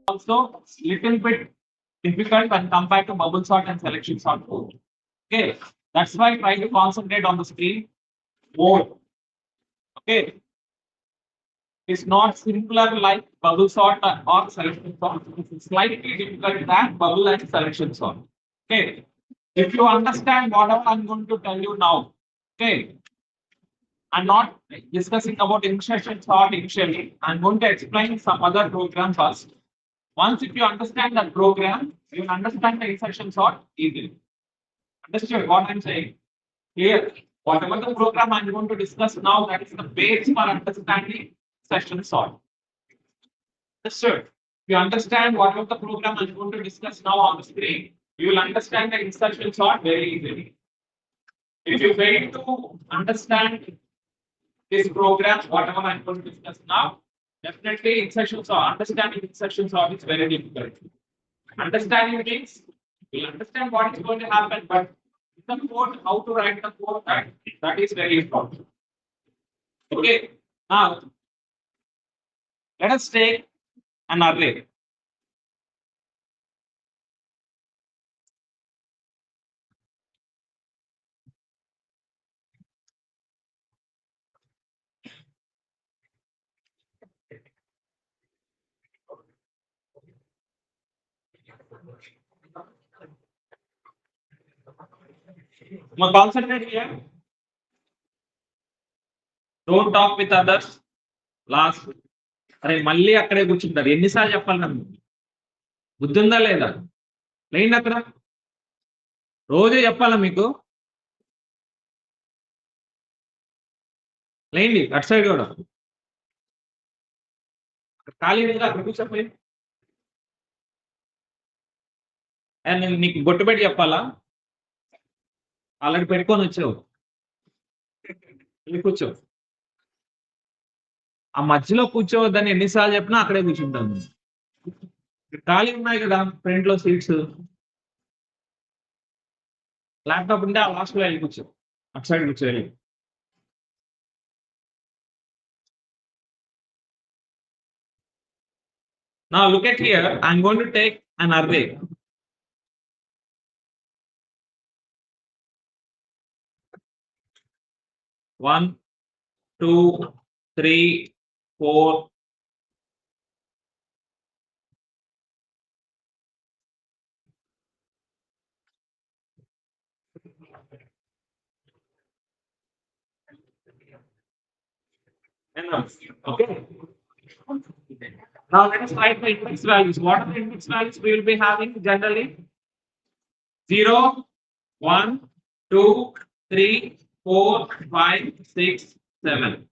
also little bit difficult when compared to bubble sort and selection sort. Okay, that's why try to concentrate on the screen more. Okay, it's not simpler like bubble sort or selection sort. It's slightly difficult than bubble and selection sort. Okay, if you understand whatever I'm going to tell you now, okay, I'm not discussing about insertion sort initially. I'm going to explain some other program first. Once if you understand that program, you will understand the insertion sort easily. Understood what I'm saying? Here, whatever the program I'm going to discuss now, that is the base for understanding insertion sort. Understood? If you understand whatever the program I'm going to discuss now on the screen, you will understand the insertion sort very easily. If you fail to understand this program, whatever I'm going to discuss now, definitely insertion sort, understanding insertion sort is very difficult. Understanding means you understand what is going to happen, but the code, how to write the code, that is very important. Okay, now let us take an array. Now concentrate here. Don't talk with others. Last. అరే మళ్ళీ అక్కడే కూర్చుంటారు ఎన్నిసార్లు చెప్పాలి నన్ను బుద్ధి ఉందా లేదా లేండి అక్కడ రోజు చెప్పాలా మీకు లేండి అటు సైడ్ కూడా ఖాళీ అక్కడ కూర్చోపోయి నేను నీకు బొట్టు పెట్టి చెప్పాలా ఆల్రెడీ పెట్టుకొని వచ్చావు కూర్చో ఆ మధ్యలో కూర్చోవద్దని ఎన్నిసార్లు చెప్పినా అక్కడే కూర్చుంటాను ఖాళీ ఉన్నాయి కదా ఫ్రంట్ లో సీట్స్ ల్యాప్టాప్ ఉంటే ఆ లాస్ట్ లో వెళ్ళి కూర్చో అటు సైడ్ కూర్చో వెళ్ళి Now look at here, I'm going to take an array. One, two, three, four. Enough. Okay. Now let us write the index values. What are the index values we will be having generally? 0, 1, 2, 3, 4, 5, 6, 7.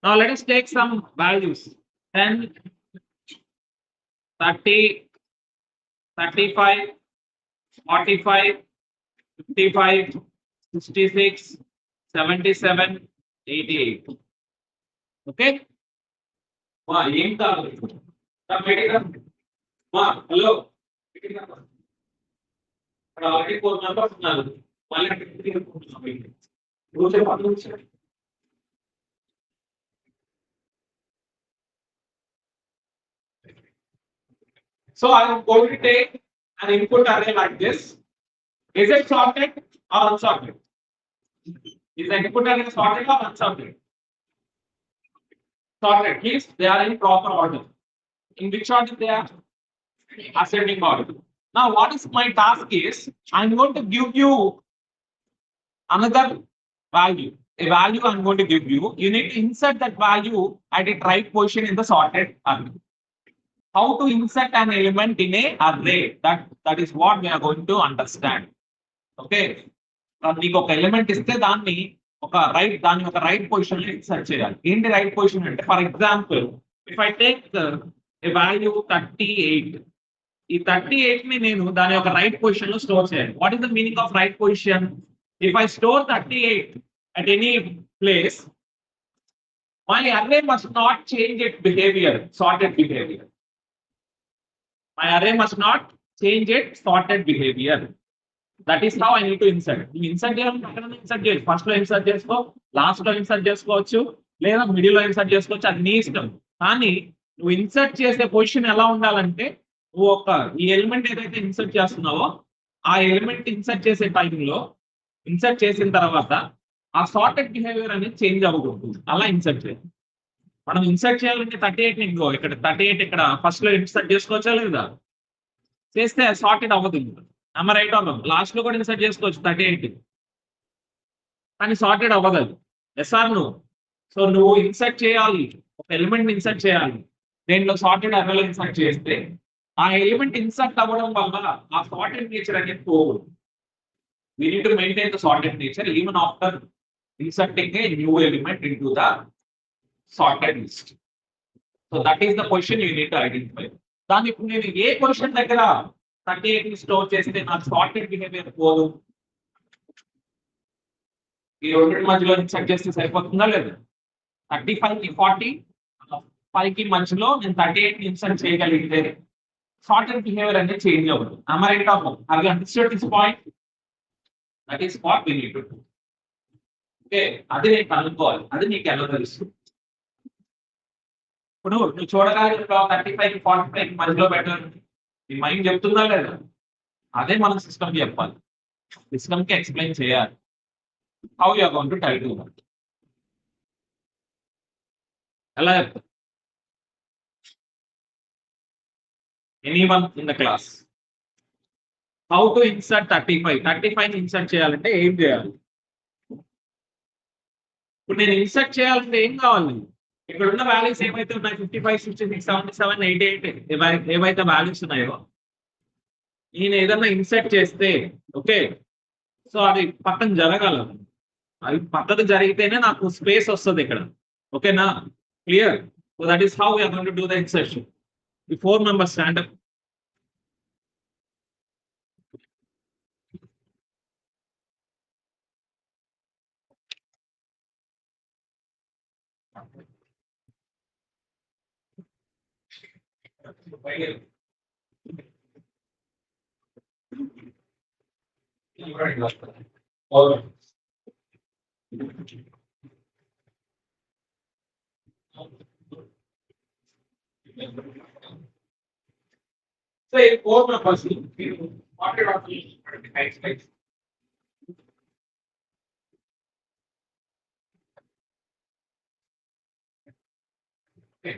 Now let us take some values. 10, 30, 35, 45, 55, 66, 77, 88. Okay? ఏం కాదు hello already 4 members ఉన్నారు So I am going to take an input array like this. Is it sorted or unsorted? Is the input array sorted or unsorted? Sorted means they are in proper order. In which order they are? Ascending order. Now what is my task is, I'm going to give you another value. A value I'm going to give you. You need to insert that value at its right position in the sorted array. How to insert an element in a array? That is what we are going to understand. Okay. మీకు ఒక element ఇస్తే దాన్ని దాని ఒక right position లో insert చేయాలి. ఏంటి right position అంటే, for example if I take a value 38, ఈ 38 ని నేను దాని యొక్క రైట్ పొజిషన్ లో స్టోర్ చేయాలి. What is the meaning of right position? If I store 38 at any place, my array must not change its behavior, sorted behavior. My array must not change its sorted behavior. That is how I need to insert. Insert insert first లో insert చేసుకో, last లో insert చేసుకోవచ్చు, లేదా middle లో insert చేసుకోవచ్చు, అది నీ ఇష్టం. కానీ నువ్వు ఇన్సర్ట్ చేసే పొజిషన్ ఎలా ఉండాలంటే నువ్వు ఈ ఎలిమెంట్ ఏదైతే ఇన్సర్ట్ చేస్తున్నావో ఆ ఎలిమెంట్ ఇన్సర్ట్ చేసే టైంలో ఇన్సర్ట్ చేసిన తర్వాత ఆ సార్టెడ్ బిహేవియర్ అనేది చేంజ్ అవ్వకూడదు. అలా ఇన్సర్ట్ చేయాలి. మనం ఇన్సర్ట్ చేయాలంటే 38 ఇంకో ఇక్కడ 38 ఇక్కడ ఫస్ట్ లో ఇన్సర్ట్ చేసుకోవచ్చా లేదా? చేస్తే సార్టెడ్ అవ్వదు. నెంబర్ 8 అవ్వదు. లాస్ట్ లో కూడా ఇన్సర్ట్ చేసుకోవచ్చు 38 కానీ సార్టెడ్ అవ్వదు అది. ఎస్ఆర్ నువ్వు సో నువ్వు ఇన్సర్ట్ చేయాలి, ఒక ఎలిమెంట్ ఇన్సర్ట్ చేయాలి. దేంట్లో సార్టెడ్ అర్రేలో ఇన్సర్ట్ చేస్తే ఆ ఎలిమెంట్ ఇన్సర్ట్ అవ్వడం వల్ల ఆ సార్టెడ్ నేచర్ అనేది పోదు. We need to maintain the sorted nature even after inserting a new element into the sorted list. So that is the position you need to identify. దాని ఇప్పుడు నేను ఏ పొజిషన్ దగ్గర 38 ని స్టోర్ చేస్తే నాకు సార్టెడ్ బిహేవియర్ పోదు, ఈ రెండింటి మధ్యలో ఇన్సర్ట్ చేస్తే సరిపోతుందా లేదా? 35 కి 45 కి మధ్యలో నేను 38 ని ఇన్సర్ట్ చేయగలిగితే సార్టెడ్ బిహేవియర్ అనేది చేంజ్ అవ్వదు. Number 8 of have you understood this point? That is what we need to do. Okay, అది నేను కనుక్కోవాలి. అది నీకు ఎలా తెలుస్తుంది? ఇప్పుడు నువ్వు చూడగలిగిన 35 కి 45 కి మధ్యలో పెట్టాలి, నీ మైండ్ చెప్తుందా లేదా? అదే మనం సిస్టమ్ చెప్పాలి, సిస్టమ్ కి ఎక్స్ప్లెయిన్ చేయాలి. How you are going to tell to that? ఎలా చెప్తారు? Anyone in the class? How to insert 35 ని ఇన్సర్ట్ చేయాలంటే ఏం చేయాలి? ఇప్పుడు నేను ఇన్సర్ట్ చేయాలంటే ఏం కావాలి? ఇక్కడ ఉన్న వాల్యూస్ ఏమైతే ఉన్నాయి 55, 66, 77, 88 ఏవైతే వాల్యూస్ ఉన్నాయో నేను ఏదన్నా ఇన్సర్ట్ చేస్తే ఓకే, సో అది పక్కన జరగాలి. అది పక్కన జరిగితేనే నాకు స్పేస్ వస్తుంది ఇక్కడ. ఓకేనా? Clear? So that is how we are going to do the insertion. ఈ 4 members stand up. So a 4 members wanted on the next slide. Okay.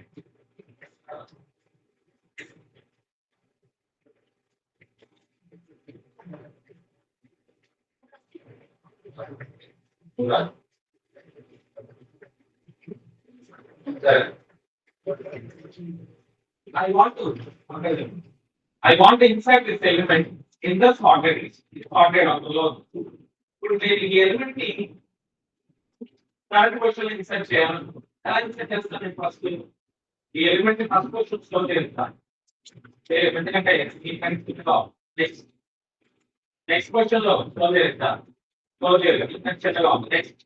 I want to insert this element in the sorted list. Sorted on the load. ఇప్పుడు నేను ఈ element ని third position లో insert చేయాలి. ఎలా insert చేస్తాను? First ఈ element ని ఫస్ట్ పొజిషన్ స్టోర్ చేస్తాను. ఎందుకంటే ఈ కనెక్ట్ లో నెక్స్ట్ పొజిషన్ లో స్టోర్ చేస్తాను. స్టోర్ చేయాలి. ఇన్సర్ట్ లో నెక్స్ట్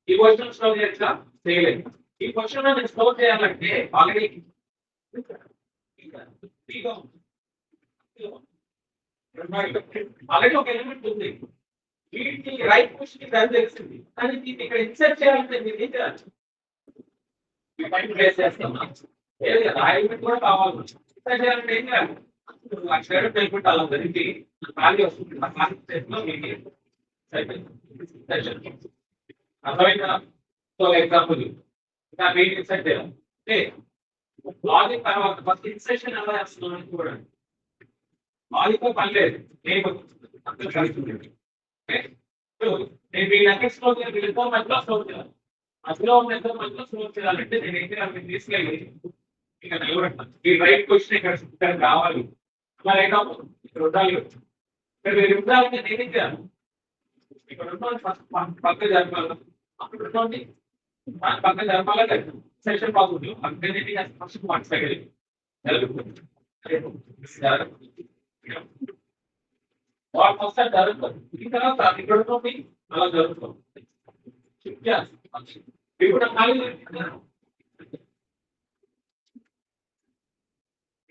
ఈ పొజిషన్ స్టోర్ చేస్తా చేయలేదు. ఈ పొజిషన్ లో నేను స్టోర్ చేయాలంటే ఆల్రెడీ ఒక ఎలిమెంట్ ఉంది. వీటికి రైట్ పొజిషన్ కి తెలిసింది, కానీ దీన్ని ఇక్కడ ఇన్సర్ట్ చేయాలంటే మీరు ఏం చేయాలి? ప్లేస్ చేస్తామా? లేదు కదా, ఆ ఎలిమెంట్ కూడా కావాలి. ఇన్సర్ట్ చేయాలంటే ఏం చేయాలి? ఎలిమెంట్ అలా జరిగి ఖాళీ వస్తుంది. ఆ ఖాళీ స్టేట్ లో మీకు అర్థమైందా? సో ఎగ్జాంపుల్ ఇంకా మెయిన్ ఇన్సర్ట్ చేయాలి. లాజిక్ తర్వాత ఫస్ట్ ఇన్సర్షన్ ఎలా చేస్తున్నాం చూడండి. లాజిక్ పని లేదు, నేను వీళ్ళంటే స్టోర్ చేయాలి. వీళ్ళతో మధ్యలో స్టోర్ చేయాలి. మధ్యలో ఉన్న మధ్యలో స్టోర్ చేయాలంటే నేను ఏం చేయాలి? తీసుకెళ్ళి ఇక్కడ నిలబెట్టాను. ఈ రైట్ క్వశ్చన్ ఇక్కడ రావాలి. మరి రైట్ అవుతుంది ఇక్కడ ఉండాలి. ఇక్కడ మీరు ఉండాలంటే నేనేం చేయాలి? ఇక్కడ ఉండాలి. ఫస్ట్ పక్క జరపాలి. అక్కడ ఉండండి పక్క జరపాలి. సెషన్ బాగుంది ఫస్ట్ 1 సెకండ్ ఒకసారి జరుగుతుంది. ఈ తర్వాత ఇక్కడ ఉంటుంది అలా జరుగుతుంది. ఇప్పుడు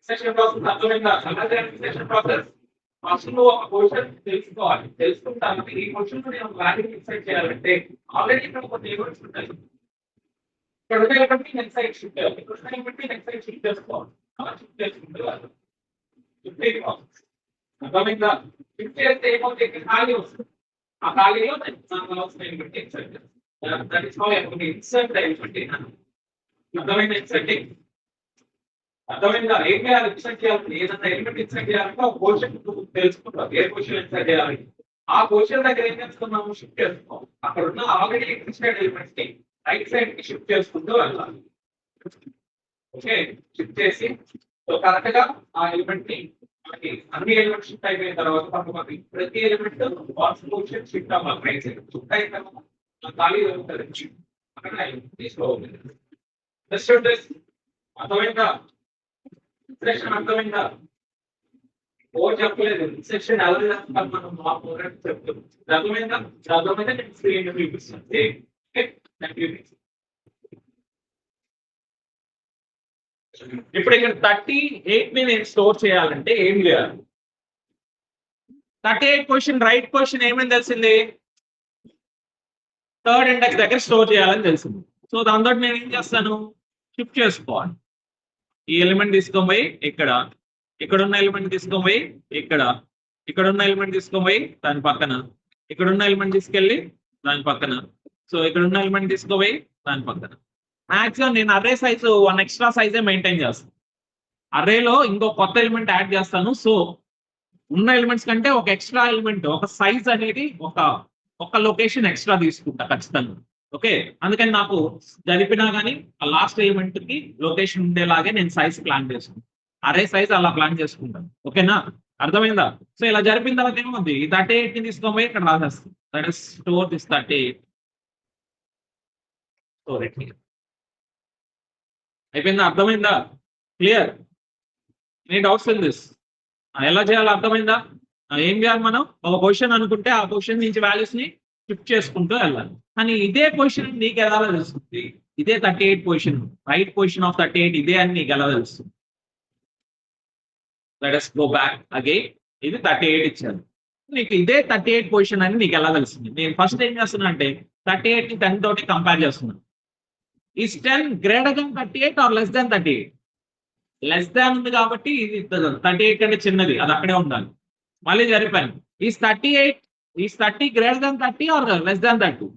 సెషన్ ప్రాసెస్ అర్థమైందా? సెషన్ ప్రాసెస్ ఫస్ట్ నువ్వు ఒక క్వశ్చన్ తెలుసుకోవాలి. తెలుసుకుంటాను ఈ క్వశ్చన్ నేను వాల్యూ ఇన్సర్ట్ చేయాలంటే ఆల్రెడీ ఇక్కడ ఒక ఎలిమెంట్స్ ఉంటాయి. ఇక్కడ ఉన్నాయి కాబట్టి నెక్స్ట్ సైడ్ షిఫ్ట్ చేయాలి, ఇక్కడ ఉన్నాయి కాబట్టి నెక్స్ట్ సైడ్ షిఫ్ట్ చేసుకోవాలి, అలా షిఫ్ట్ చేసుకుంటూ వెళ్ళాలి. షిఫ్ట్ ప్రాసెస్ అర్థమైందా? షిఫ్ట్ చేస్తే ఏమవుతుంది, ఇక్కడ ఖాళీ వస్తుంది, ఆ ఖాళీలో వస్తాయి బట్టి ఇన్సర్ట్ చేస్తాం. That is how insert element in. అర్థమైందా? ఇన్సర్టింగ్ అర్థమైందా? ఏం చేయాలి? ఇన్సర్ట్ చేయాలి, ఏదైనా ఎలిమెంట్ ఇన్సర్ట్ చేయాలంటే ఆ క్వశ్చన్ తెలుసుకుంటాం, ఏ క్వశ్చన్ ఇన్సర్ట్ చేయాలి. ఆ క్వశ్చన్ దగ్గర ఏం చేస్తున్నాము, షిఫ్ట్ చేస్తాం. అక్కడ ఉన్న ఆల్రెడీ ఎగ్జిస్టెడ్ ఎలిమెంట్స్ ని రైట్ సైడ్ కి షిఫ్ట్ చేసుకుంటూ వెళ్ళాలి. ఓకే, షిఫ్ట్ చేసి కరెక్ట్ గా ఆ ఎలిమెంట్ ని మనకి అన్ని ఎలిమెంట్స్ షిఫ్ట్ అయిపోయిన తర్వాత పక్కపక్కకి ప్రతి ఎలిమెంట్ పొజిషన్ షిఫ్ట్ అవ్వాలి రైట్ సైడ్. షిఫ్ట్ అయిన తర్వాత ఖాళీ ఉంటుంది అక్కడ తీసుకోవాలి. అర్థమైందా? ఇన్స్ట్రక్షన్ అర్థమైందా? ఓవర్ చెప్పలేదు, ఇన్స్ట్రక్షన్ ఎలా చేస్తాం మనం మా ప్రోగ్రామ్ చెప్తాం. అర్థమైందా? అర్థమైతే నేను స్క్రీన్ చూపిస్తాను. ఇప్పుడు ఇక్కడ 38 ని నేను స్టోర్ చేయాలంటే ఏం చేయాలి? 38 క్వశ్చన్ రైట్ క్వశ్చన్ ఏమని తెలిసింది, థర్డ్ ఇండెక్స్ దగ్గర స్టోర్ చేయాలని తెలిసింది. సో దాంతో నేను ఏం చేస్తాను, షిఫ్ట్ చేసుకోవాలి. ఈ ఎలిమెంట్ తీసుకొని పోయి ఇక్కడ, ఇక్కడున్న ఎలిమెంట్ తీసుకొని పోయి ఇక్కడ, ఇక్కడున్న ఎలిమెంట్ తీసుకొని పోయి దాని పక్కన, ఇక్కడున్న ఎలిమెంట్ తీసుకెళ్ళి దాని పక్కన, సో ఇక్కడున్న ఎలిమెంట్ తీసుకుపోయి దాని పక్కన. మాక్సిమం నేను అర్రే సైజు 1 ఎక్స్ట్రా సైజే మెయింటైన్ చేస్తాను. అర్రేలో ఇంకో కొత్త ఎలిమెంట్ యాడ్ చేస్తాను. సో ఉన్న ఎలిమెంట్స్ కంటే ఒక ఎక్స్ట్రా ఎలిమెంట్, ఒక సైజ్ అనేది ఒక లొకేషన్ ఎక్స్ట్రా తీసుకుంటా ఖచ్చితంగా. ఓకే, అందుకని నాకు జరిపినా కానీ ఆ లాస్ట్ ఎలిమెంట్ కి లొకేషన్ ఉండేలాగే నేను సైజ్ ప్లాన్ చేసుకుంటాను. అర్రే సైజ్ అలా ప్లాన్ చేసుకుంటాను. ఓకేనా? అర్థమైందా? సో ఇలా జరిపిన తర్వాత ఏముంది, 38 ని తీసుకోబోయి ఇక్కడ రాసేస్తాను. That is store this 38. Store it here. అయిపోయిందా? అర్థమైందా? Clear? Any doubts in this? ఎలా చేయాలో అర్థమైందా? ఏం చేయాలి, మనం ఒక పొజిషన్ అనుకుంటే ఆ పొజిషన్ నుంచి వాల్యూస్ ని షిఫ్ట్ చేసుకుంటూ వెళ్ళాలి. కానీ ఇదే పొజిషన్ నీకు ఎలా తెలుస్తుంది? ఇదే 38 పొజిషన్, రైట్ పొజిషన్ ఆఫ్ 38 ఇదే అని నీకు ఎలా తెలుస్తుంది? Let us go back again. ఇది 38 ఇచ్చాను, నీకు ఇదే 38 పొజిషన్ అని నీకు ఎలా తెలుస్తుంది? నేను ఫస్ట్ ఏం చేస్తున్నా అంటే 38 ని 10 తోటి కంపేర్ చేస్తున్నాను. Is 10 greater than 38 or less than 38? Less than ఉంది కాబట్టి ఇది 38 కంటే చిన్నది, అది అక్కడే ఉండాలి. మళ్ళీ జరిపాను, is 30 greater than 30 or less than 30?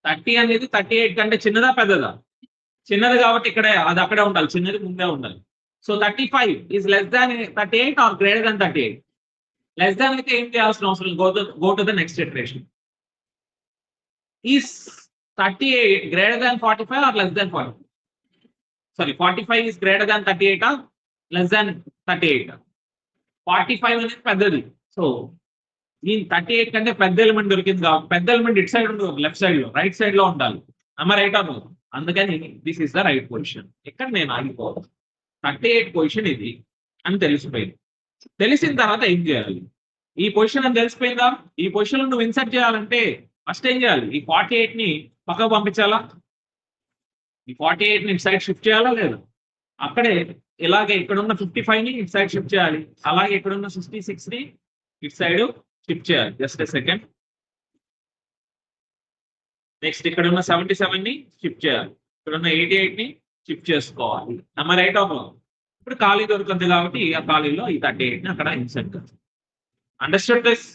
30 అనేది 38 కంటే చిన్నదా పెద్దదా? చిన్నది కాబట్టి ఇక్కడే అది అక్కడే ఉండాలి, చిన్నది ముందే ఉండాలి. So 35 is less than 38 or greater than 38? Less than అయితే ఏం చేయాల్సిన అవసరం, go to the next iteration. Is 38 greater than 45 or less than 40? Sorry, 45 is greater than 38 or less than 38? 45 అనేది పెద్దది. సో ఈ 38 కంటే పెద్ద ఎలిమెంట్ దొరికింది కాబట్టి పెద్ద ఎలిమెంట్ ఇట్ సైడ్ ఉండదు, లెఫ్ట్ సైడ్ లో, రైట్ సైడ్ లో ఉండాలి. అమ్మ రైట్ ఆర్ నో? అందుకని this is the right position. ఇక్కడ నేను ఆగిపోవాలి. 38 పొజిషన్ ఇది అని తెలిసిపోయింది. తెలిసిన తర్వాత ఏం చేయాలి? ఈ పొజిషన్ అని తెలిసిపోయిందా? ఈ పొజిషన్ లో నువ్వు ఇన్సర్ట్ చేయాలంటే ఫస్ట్ ఏం చేయాలి? ఈ 48 ని పక్కకు పంపించాలా? ఈ 48 ని ఇటు సైడ్ షిఫ్ట్ చేయాలా లేదా? అక్కడే ఇలాగే ఇక్కడున్న 55 ని ఇటు సైడ్ షిఫ్ట్ చేయాలి, అలాగే ఇక్కడున్న 66 ని ఇటు సైడ్ షిఫ్ట్ చేయాలి. Just a second. నెక్స్ట్ ఇక్కడున్న 77 ని షిఫ్ట్ చేయాలి, ఇక్కడున్న 88 ని షిఫ్ట్ చేసుకోవాలి. Number 8 of. ఇప్పుడు ఖాళీ దొరుకుతుంది కాబట్టి ఆ ఖాళీలో ఈ 38 ని అక్కడ ఇన్సర్ట్ చేస్తాం. Understand this?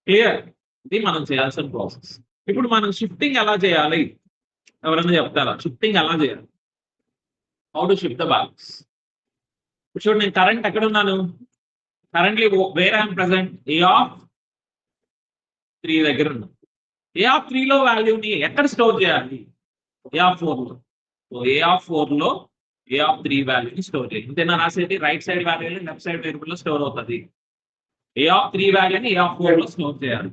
క్లియర్? ఇది మనం చేయాల్సిన ప్రాసెస్. ఇప్పుడు మనం షిఫ్టింగ్ ఎలా చేయాలి? ఎవరైనా చెప్తారా షిఫ్టింగ్ ఎలా చేయాలి? How to shift the box? ఇప్పుడు చూడండి, నేను కరెంట్ ఎక్కడ ఉన్నాను? Currently where I'm present A3 దగ్గర ఉన్నాను. A3 లో వాల్యూని ఎక్కడ స్టోర్ చేయాలి? A4 లో. సో A4 లో A3 వాల్యూని స్టోర్ చేయాలి. ఇంతేనా రాసేది? Right side value left side variable లో స్టోర్ అవుతుంది. A3 వాల్యూని A4 లో స్టోర్ చేయాలి.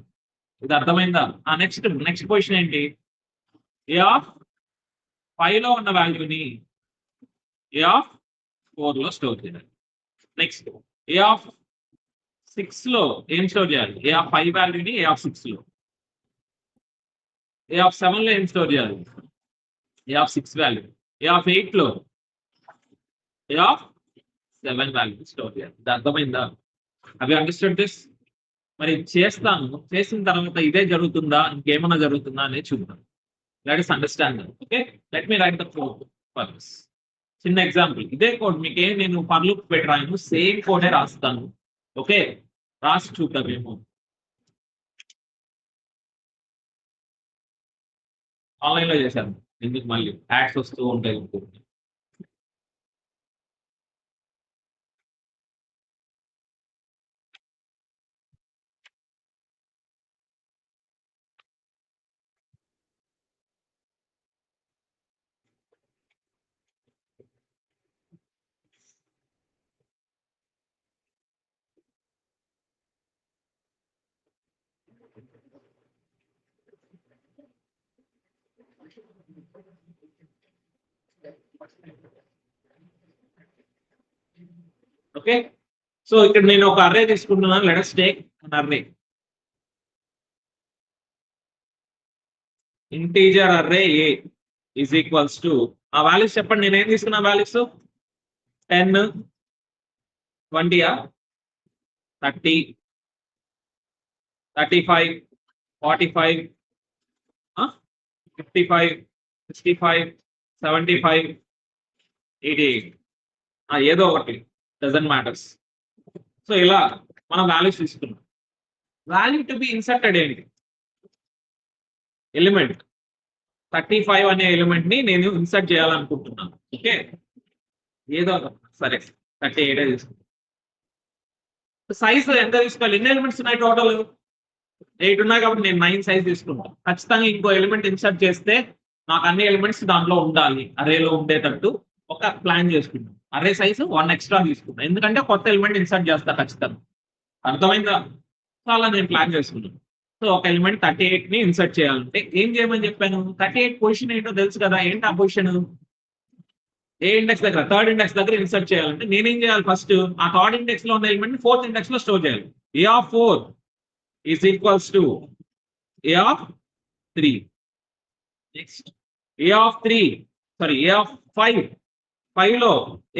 ఇది అర్థమైందా? ఆ నెక్స్ట్ పొజిషన్ ఏంటి? A5 లో ఉన్న వాల్యూని A4 లో స్టోర్ చేయాలి. నెక్స్ట్ A6 లో ఏం స్టోర్ చేయాలి? A5 వాల్యూని A6 లో. A7 లో ఏం స్టోర్ చేయాలి? A6 value. A8 లో A7 వాల్యూ స్టోర్ చేయాలి. ఇది అర్థమైందా? అవి అండర్స్టాండ్ దిస్? మరి చేస్తాను, చేసిన తర్వాత ఇదే జరుగుతుందా ఇంకేమన్నా జరుగుతుందా అనేది చూద్దాం. Let us understand that. Okay, let me right the code for this. చిన్న ఎగ్జాంపుల్, ఇదే కోడ్ మీకేం నేను ఫర్ లూప్ పెట్టి రాయను, సేమ్ కోడే రాస్తాను. ఓకే, రాసి చూద్దామేమో. ఆన్లైన్ లో చేశాను, ఎందుకు మళ్ళీ యాడ్స్ వస్తూ ఉంటాయి. ఓకే, సో ఇక్కడ నేను ఒక అర్రే తీసుకుంటున్నాను. Let us take an array. Integer array a is equals to, ఆ వాల్యూస్ చెప్పండి. నేను ఏం తీసుకున్నా వాల్యూస్? 10, 20, 30, 35, 45, 55, 65, 75, 88, ఏదో ఒకటి, డజంట్ మ్యాటర్స్. సో ఇలా మనం వాల్యూస్ తీసుకున్నాం. వాల్యూ టు బి ఇన్సర్టెడ్ ఏంటి? ఎలిమెంట్ 35 అనే ఎలిమెంట్ ని నేను ఇన్సర్ట్ చేయాలనుకుంటున్నాను. ఓకే, ఏదో సరే 38 తీసుకుంటాను. సైజ్ ఎంత తీసుకోవాలి? ఎన్ని ఎలిమెంట్స్ ఉన్నాయి? టోటల్ 8 ఉన్నాయి కాబట్టి నేను 9 సైజ్ తీసుకుంటాను. ఖచ్చితంగా ఇంకో ఎలిమెంట్ ఇన్సర్ట్ చేస్తే నాకు అన్ని ఎలిమెంట్స్ దాంట్లో ఉండాలి, అరేలో ఉండేటట్టు ఒక ప్లాన్ చేసుకుంటాం. అరే సైజ్ 1 ఎక్స్ట్రా తీసుకుంటాం, ఎందుకంటే కొత్త ఎలిమెంట్ ఇన్సర్ట్ చేస్తా ఖచ్చితంగా. అర్థమైందా? చాలా నేను ప్లాన్ చేసుకున్నాను. సో ఒక ఎలిమెంట్ 38 ని ఇన్సర్ట్ చేయాలంటే ఏం చేయమని చెప్పాను? 38 పొజిషన్ ఏంటో తెలుసు కదా. ఏంటి ఆ పొజిషన్? ఏ ఇండెక్స్ దగ్గర, థర్డ్ ఇండెక్స్ దగ్గర ఇన్సర్ట్ చేయాలంటే నేనేం చేయాలి? ఫస్ట్ ఆ థర్డ్ ఇండెక్స్ లో ఉన్న ఎలిమెంట్ ఫోర్త్ ఇండెక్స్ లో స్టోర్ చేయాలి. A of 4 is equals to A of 3. Next A of 3, sorry A of 5 లో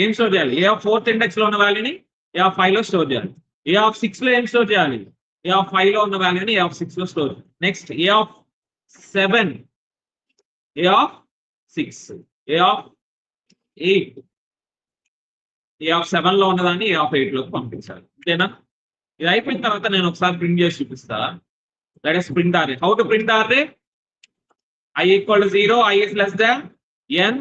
ఏం స్టోర్ చేయాలి? ఏ ఆఫ్ 4th ఇండెక్స్ లో ఉన్న వాల్యూని ఏ ఆఫ్ 5 లో స్టోర్ చేయాలి. ఏ ఆఫ్ 6 లో ఏం స్టోర్ చేయాలి? ఏ ఆఫ్ 5 లో ఉన్న వాల్యూని ఏ ఆఫ్ 6 లో store. Next A of 7, A of 6, A of 8, A of 7 లో ఉన్నదాన్ని ఏ ఆఫ్ 8 లోకి పంపించాలి. అంతేనా? ఇది అయిపోయిన తర్వాత నేను ఒకసారి ప్రింట్ చేసి చూపిస్తా. Let us print array. How to print array? I equal to 0, I is less than n,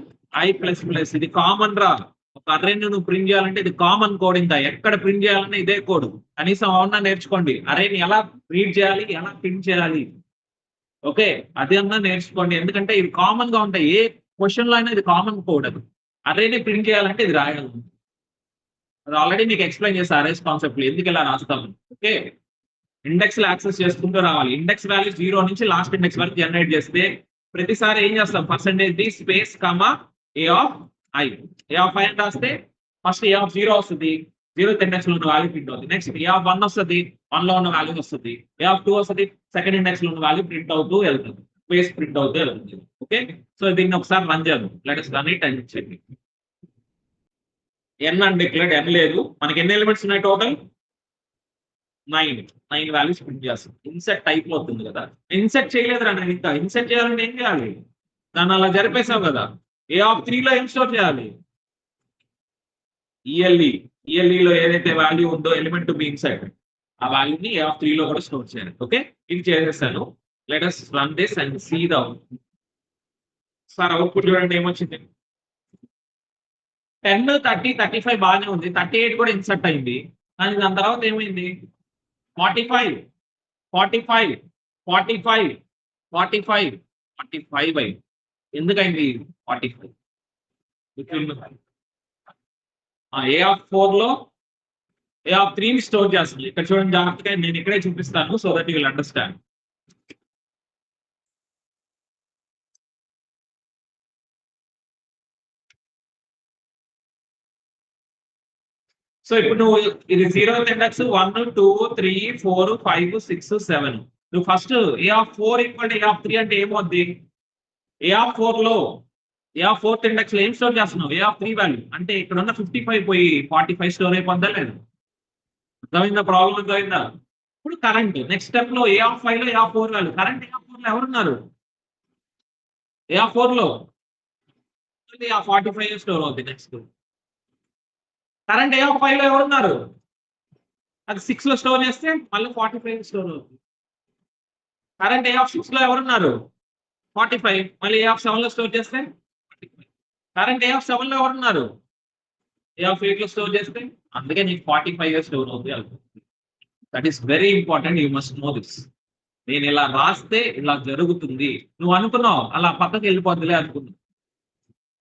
I plus plus. ఇది కామన్ రా. ఒక అర్రేని నువ్వు ప్రింట్ చేయాలంటే ఇది కామన్ కోడ్. ఇంకా ఎక్కడ ప్రింట్ చేయాలన్నా ఇదే కోడ్. కనీసం అవునా నేర్చుకోండి. అర్రేని ఎలా రీడ్ చేయాలి, ఎలా ప్రింట్ చేయాలి. ఓకే, అది అన్నా నేర్చుకోండి, ఎందుకంటే ఇది కామన్ గా ఉంటాయి. ఏ క్వశ్చన్ లో అయినా ఇది కామన్ కోడ్. అది అర్రేని ప్రింట్ చేయాలంటే ఇది రాయాలి. అది ఆల్రెడీ మీకు ఎక్స్ప్లెయిన్ చేస్తా అరేస్ కాన్సెప్ట్ ఎందుకు ఇలా రాస్తాము. ఓకే, ఇండెక్స్ యాక్సెస్ చేసుకుంటూ రావాలి. ఇండెక్స్ వాల్యూ 0 నుంచి లాస్ట్ ఇండెక్స్ వరకు జనరేట్ చేస్తే ప్రతిసారి ఏం చేస్తాం? Percentage d space comma a of i. A of i అని రాస్తే ఫస్ట్ ఏ ఆఫ్ 0 వస్తుంది, 0th ఇండెక్స్ లో ఉన్న వాల్యూ ప్రింట్ అవుతుంది. నెక్స్ట్ ఏ ఆఫ్ 1 వస్తుంది, 1 లో ఉన్న వాల్యూ వస్తుంది. ఏ ఆఫ్ 2 వస్తుంది, సెకండ్ ఇండెక్స్ లో ఉన్న వాల్యూ ప్రింట్ అవుతూ వెళ్తుంది, స్పేస్ ప్రింట్ అవుతూ వెళ్తుంది. ఓకే, సో దీన్ని ఒకసారి రన్ చేద్దాం. Let us run it and check it. n undeclared, n లేదు. మనకి ఎన్ని ఎలిమెంట్స్ ఉన్నాయి? టోటల్ 9 వాల్యూస్ ప్రింట్ చేస్తాం. ఇన్సెట్ టైప్ లో అవుతుంది కదా. ఇన్సెట్ చేయలేదురా నేను ఇంకా. ఇన్సెట్ చేయాలంటే ఏం చేయాలి? దాన్ని అలా జరిపేసావు కదా. ఏ ఆఫ్ 3 లో ఏం స్టోర్ చేయాలి? ఈఎల్ఈ లో ఏదైతే వాల్యూ ఉందో ఎలిమెంట్ టు బి ఇన్సైడ్, ఆ వాల్యూని ఏ ఆఫ్ 3 లో కూడా స్టోర్ చేయాలి. ఓకే, ఇది చేసేస్తాను. Let us run this and see the output. Sir output చూడండి ఏమొచ్చింది. 10, 30, 35 బాగానే ఉంది. 38 కూడా ఇన్సర్ట్ అయింది. కానీ దాని తర్వాత ఏమైంది? 45, 45, 45, 45, 45 అయింది. ఎందుకైంది 45? ఏ ఆఫ్ 4 లో ఏ ఆఫ్ 3 ని స్టోర్ చేస్తుంది. ఇక్కడ చూడండి జాగ్రత్తగా, నేను ఇక్కడే చూపిస్తాను so that you will understand. So ఇప్పుడు నువ్వు ఇది 0th ఇండెక్స్ 1, 2, 3, 4, 5, 6, 7. నువ్వు first A of 4 equal A of 3 అంటే ఏమవుద్ది? ఏ ఆఫ్ 4 లో ఏ ఆఫ్ 4th ఇండెక్స్ లో ఏం స్టోర్ చేస్తున్నావు? ఏ ఆఫ్ 3 వాల్యూ. అంటే ఇక్కడ ఉన్న 55 పోయి 45 స్టోర్ అయిపోద్దా లేదు? అర్థమైందా? ప్రాబ్లం అర్థమైందా? ఇప్పుడు కరెంట్ నెక్స్ట్ స్టెప్ లో ఏ ఆఫ్ 5 లో A of 4 value. Current A of 4 లో ఎవరున్నారు? A4 లో ఆ 45 స్టోర్ అవుతుంది. నెక్స్ట్ కరెంట్ A5 లో ఎవరున్నారు? అది 6 లో స్టోర్ చేస్తే మళ్ళీ 45 స్టోర్ అవుతుంది. కరెంట్ A6 లో ఎవరున్నారు? 45 మళ్ళీ A7 లో స్టోర్ చేస్తే 45. కరెంట్ A7 లో ఎవరున్నారు? A8 లో స్టోర్ చేస్తే అందుకే నీకు 45 స్టోర్ అవుతుంది. That is very important. You must know this. నేను ఇలా రాస్తే ఇలా జరుగుతుంది. నువ్వు అనుకున్నావు అలా పక్కకి వెళ్ళిపోద్దిలే అనుకున్నావు.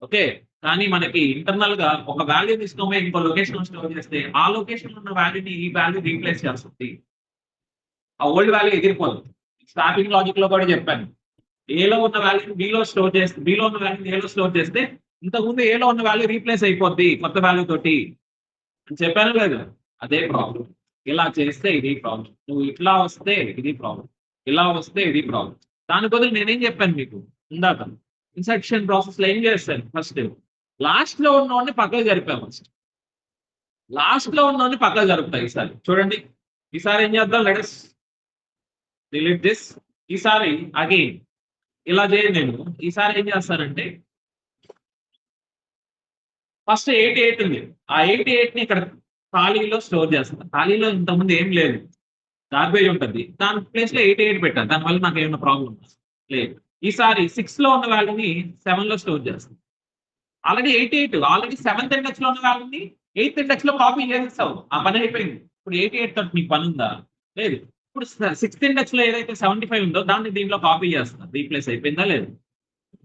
ఓకే. కానీ మనకి ఇంటర్నల్ గా ఒక వాల్యూ తీసుకొని ఇంకో లొకేషన్ స్టోర్ చేస్తే ఆ లొకేషన్ ఉన్న వాల్యూని ఈ వాల్యూ రీప్లేస్ చేస్తుంది. ఆ ఓల్డ్ వాల్యూ ఎగిరిపోదు. స్టార్టింగ్ లాజిక్ లో కూడా చెప్పాను. ఏలో ఉన్న వాల్యూని బిలో స్టోర్ చేస్తే బిలో ఉన్న వాల్యూని ఏలో స్టోర్ చేస్తే ఇంతకుముందు ఏలో ఉన్న వాల్యూ రీప్లేస్ అయిపోద్ది కొత్త వాల్యూ తోటి అని చెప్పాను లేదు. అదే ప్రాబ్లం. ఇలా చేస్తే ఇది ప్రాబ్లం. నువ్వు ఇట్లా వస్తే ఇది ప్రాబ్లం. ఇలా వస్తే ఇది ప్రాబ్లం. దాని బదులు నేనేం చెప్పాను మీకు ఇందాక ఇన్సర్షన్ ప్రాసెస్ లో ఏం చేస్తాను ఫస్ట్ లాస్ట్ లో ఉన్నవాడిని పక్కకు జరిపాను. ఫస్ట్ లాస్ట్ లో ఉన్నవాడిని పక్కకు జరుపుతాయి. ఈసారి చూడండి. ఈసారి ఏం చేద్దాం? Let's delete this. ఈసారి అగైన్ ఇలా చేయండి. నేను ఈసారి ఏం చేస్తానంటే ఫస్ట్ 88 ఉంది. ఆ 88 ని ఇక్కడ ఖాళీలో స్టోర్ చేస్తాను. ఖాళీలో ఇంతకుముందు ఏం లేదు. గార్బేజ్ ఉంటుంది. దాని ప్లేస్ లో 88 పెట్టాను. దానివల్ల నాకు ఏమైనా ప్రాబ్లం లేదు. ఈసారి 6 లో ఉన్న వాల్యూని 7 లో స్టోర్ చేస్తాను. ఆల్రెడీ 88 ఆల్రెడీ 7th ఇండెక్స్ లో ఉన్న వాల్యూని 8th ఇండెక్స్ లో కాపీ చేసేస్తావు. ఆ పని అయిపోయింది. ఇప్పుడు 88 తోటి నీకు పని ఉందా? లేదు. ఇప్పుడు 6th ఇండెక్స్ లో ఏదైతే 75 ఉందో దాన్ని దీంట్లో కాపీ చేస్తాను. రీప్లేస్ అయిపోయిందా లేదు.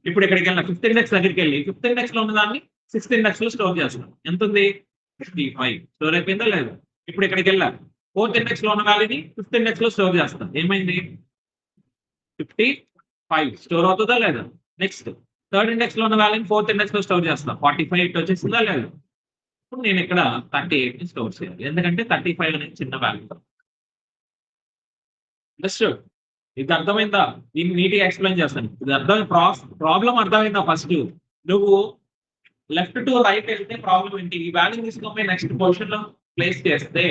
ఇప్పుడు ఇక్కడికి వెళ్ళిన 5th ఇండెక్స్ దగ్గరికి వెళ్ళి 5th ఇండెక్స్ లో ఉన్న దాన్ని 6th ఇండెక్స్ లో స్టోర్ చేస్తున్నాం. ఎంత ఉంది? 55 స్టోర్ అయిపోయిందా లేదు. ఇప్పుడు ఇక్కడికి వెళ్ళా 4th ఇండెక్స్ లో ఉన్న వాల్యూని 5th ఇండెక్స్ లో స్టోర్ చేస్తాం. ఏమైంది? 55 స్టోర్ అవుతుందా లేదా. నెక్స్ట్ 3rd ఇండెక్స్ లో ఉన్న వాల్యూని 4th ఇండెక్స్ లో స్టోర్ చేస్తాం. 45 ఇట్ వచ్చేసిందా లేదు. ఇప్పుడు నేను ఇక్కడ 38 ని స్టోర్ చేయాలి. ఎందుకంటే 35 అనేది చిన్న వాల్యూ. అండర్స్టూడ్? ఇది అర్థమైందా? దీన్ని నీట్గా ఎక్స్ప్లెయిన్ చేస్తాను. ఇది ప్రాబ్లం అర్థమైందా? ఫస్ట్ నువ్వు లెఫ్ట్ టు రైట్ వెళ్తే ప్రాబ్లం ఏంటి? ఈ వాల్యూ తీసుకొని నెక్స్ట్ పొజిషన్ లో ప్లేస్ చేస్తే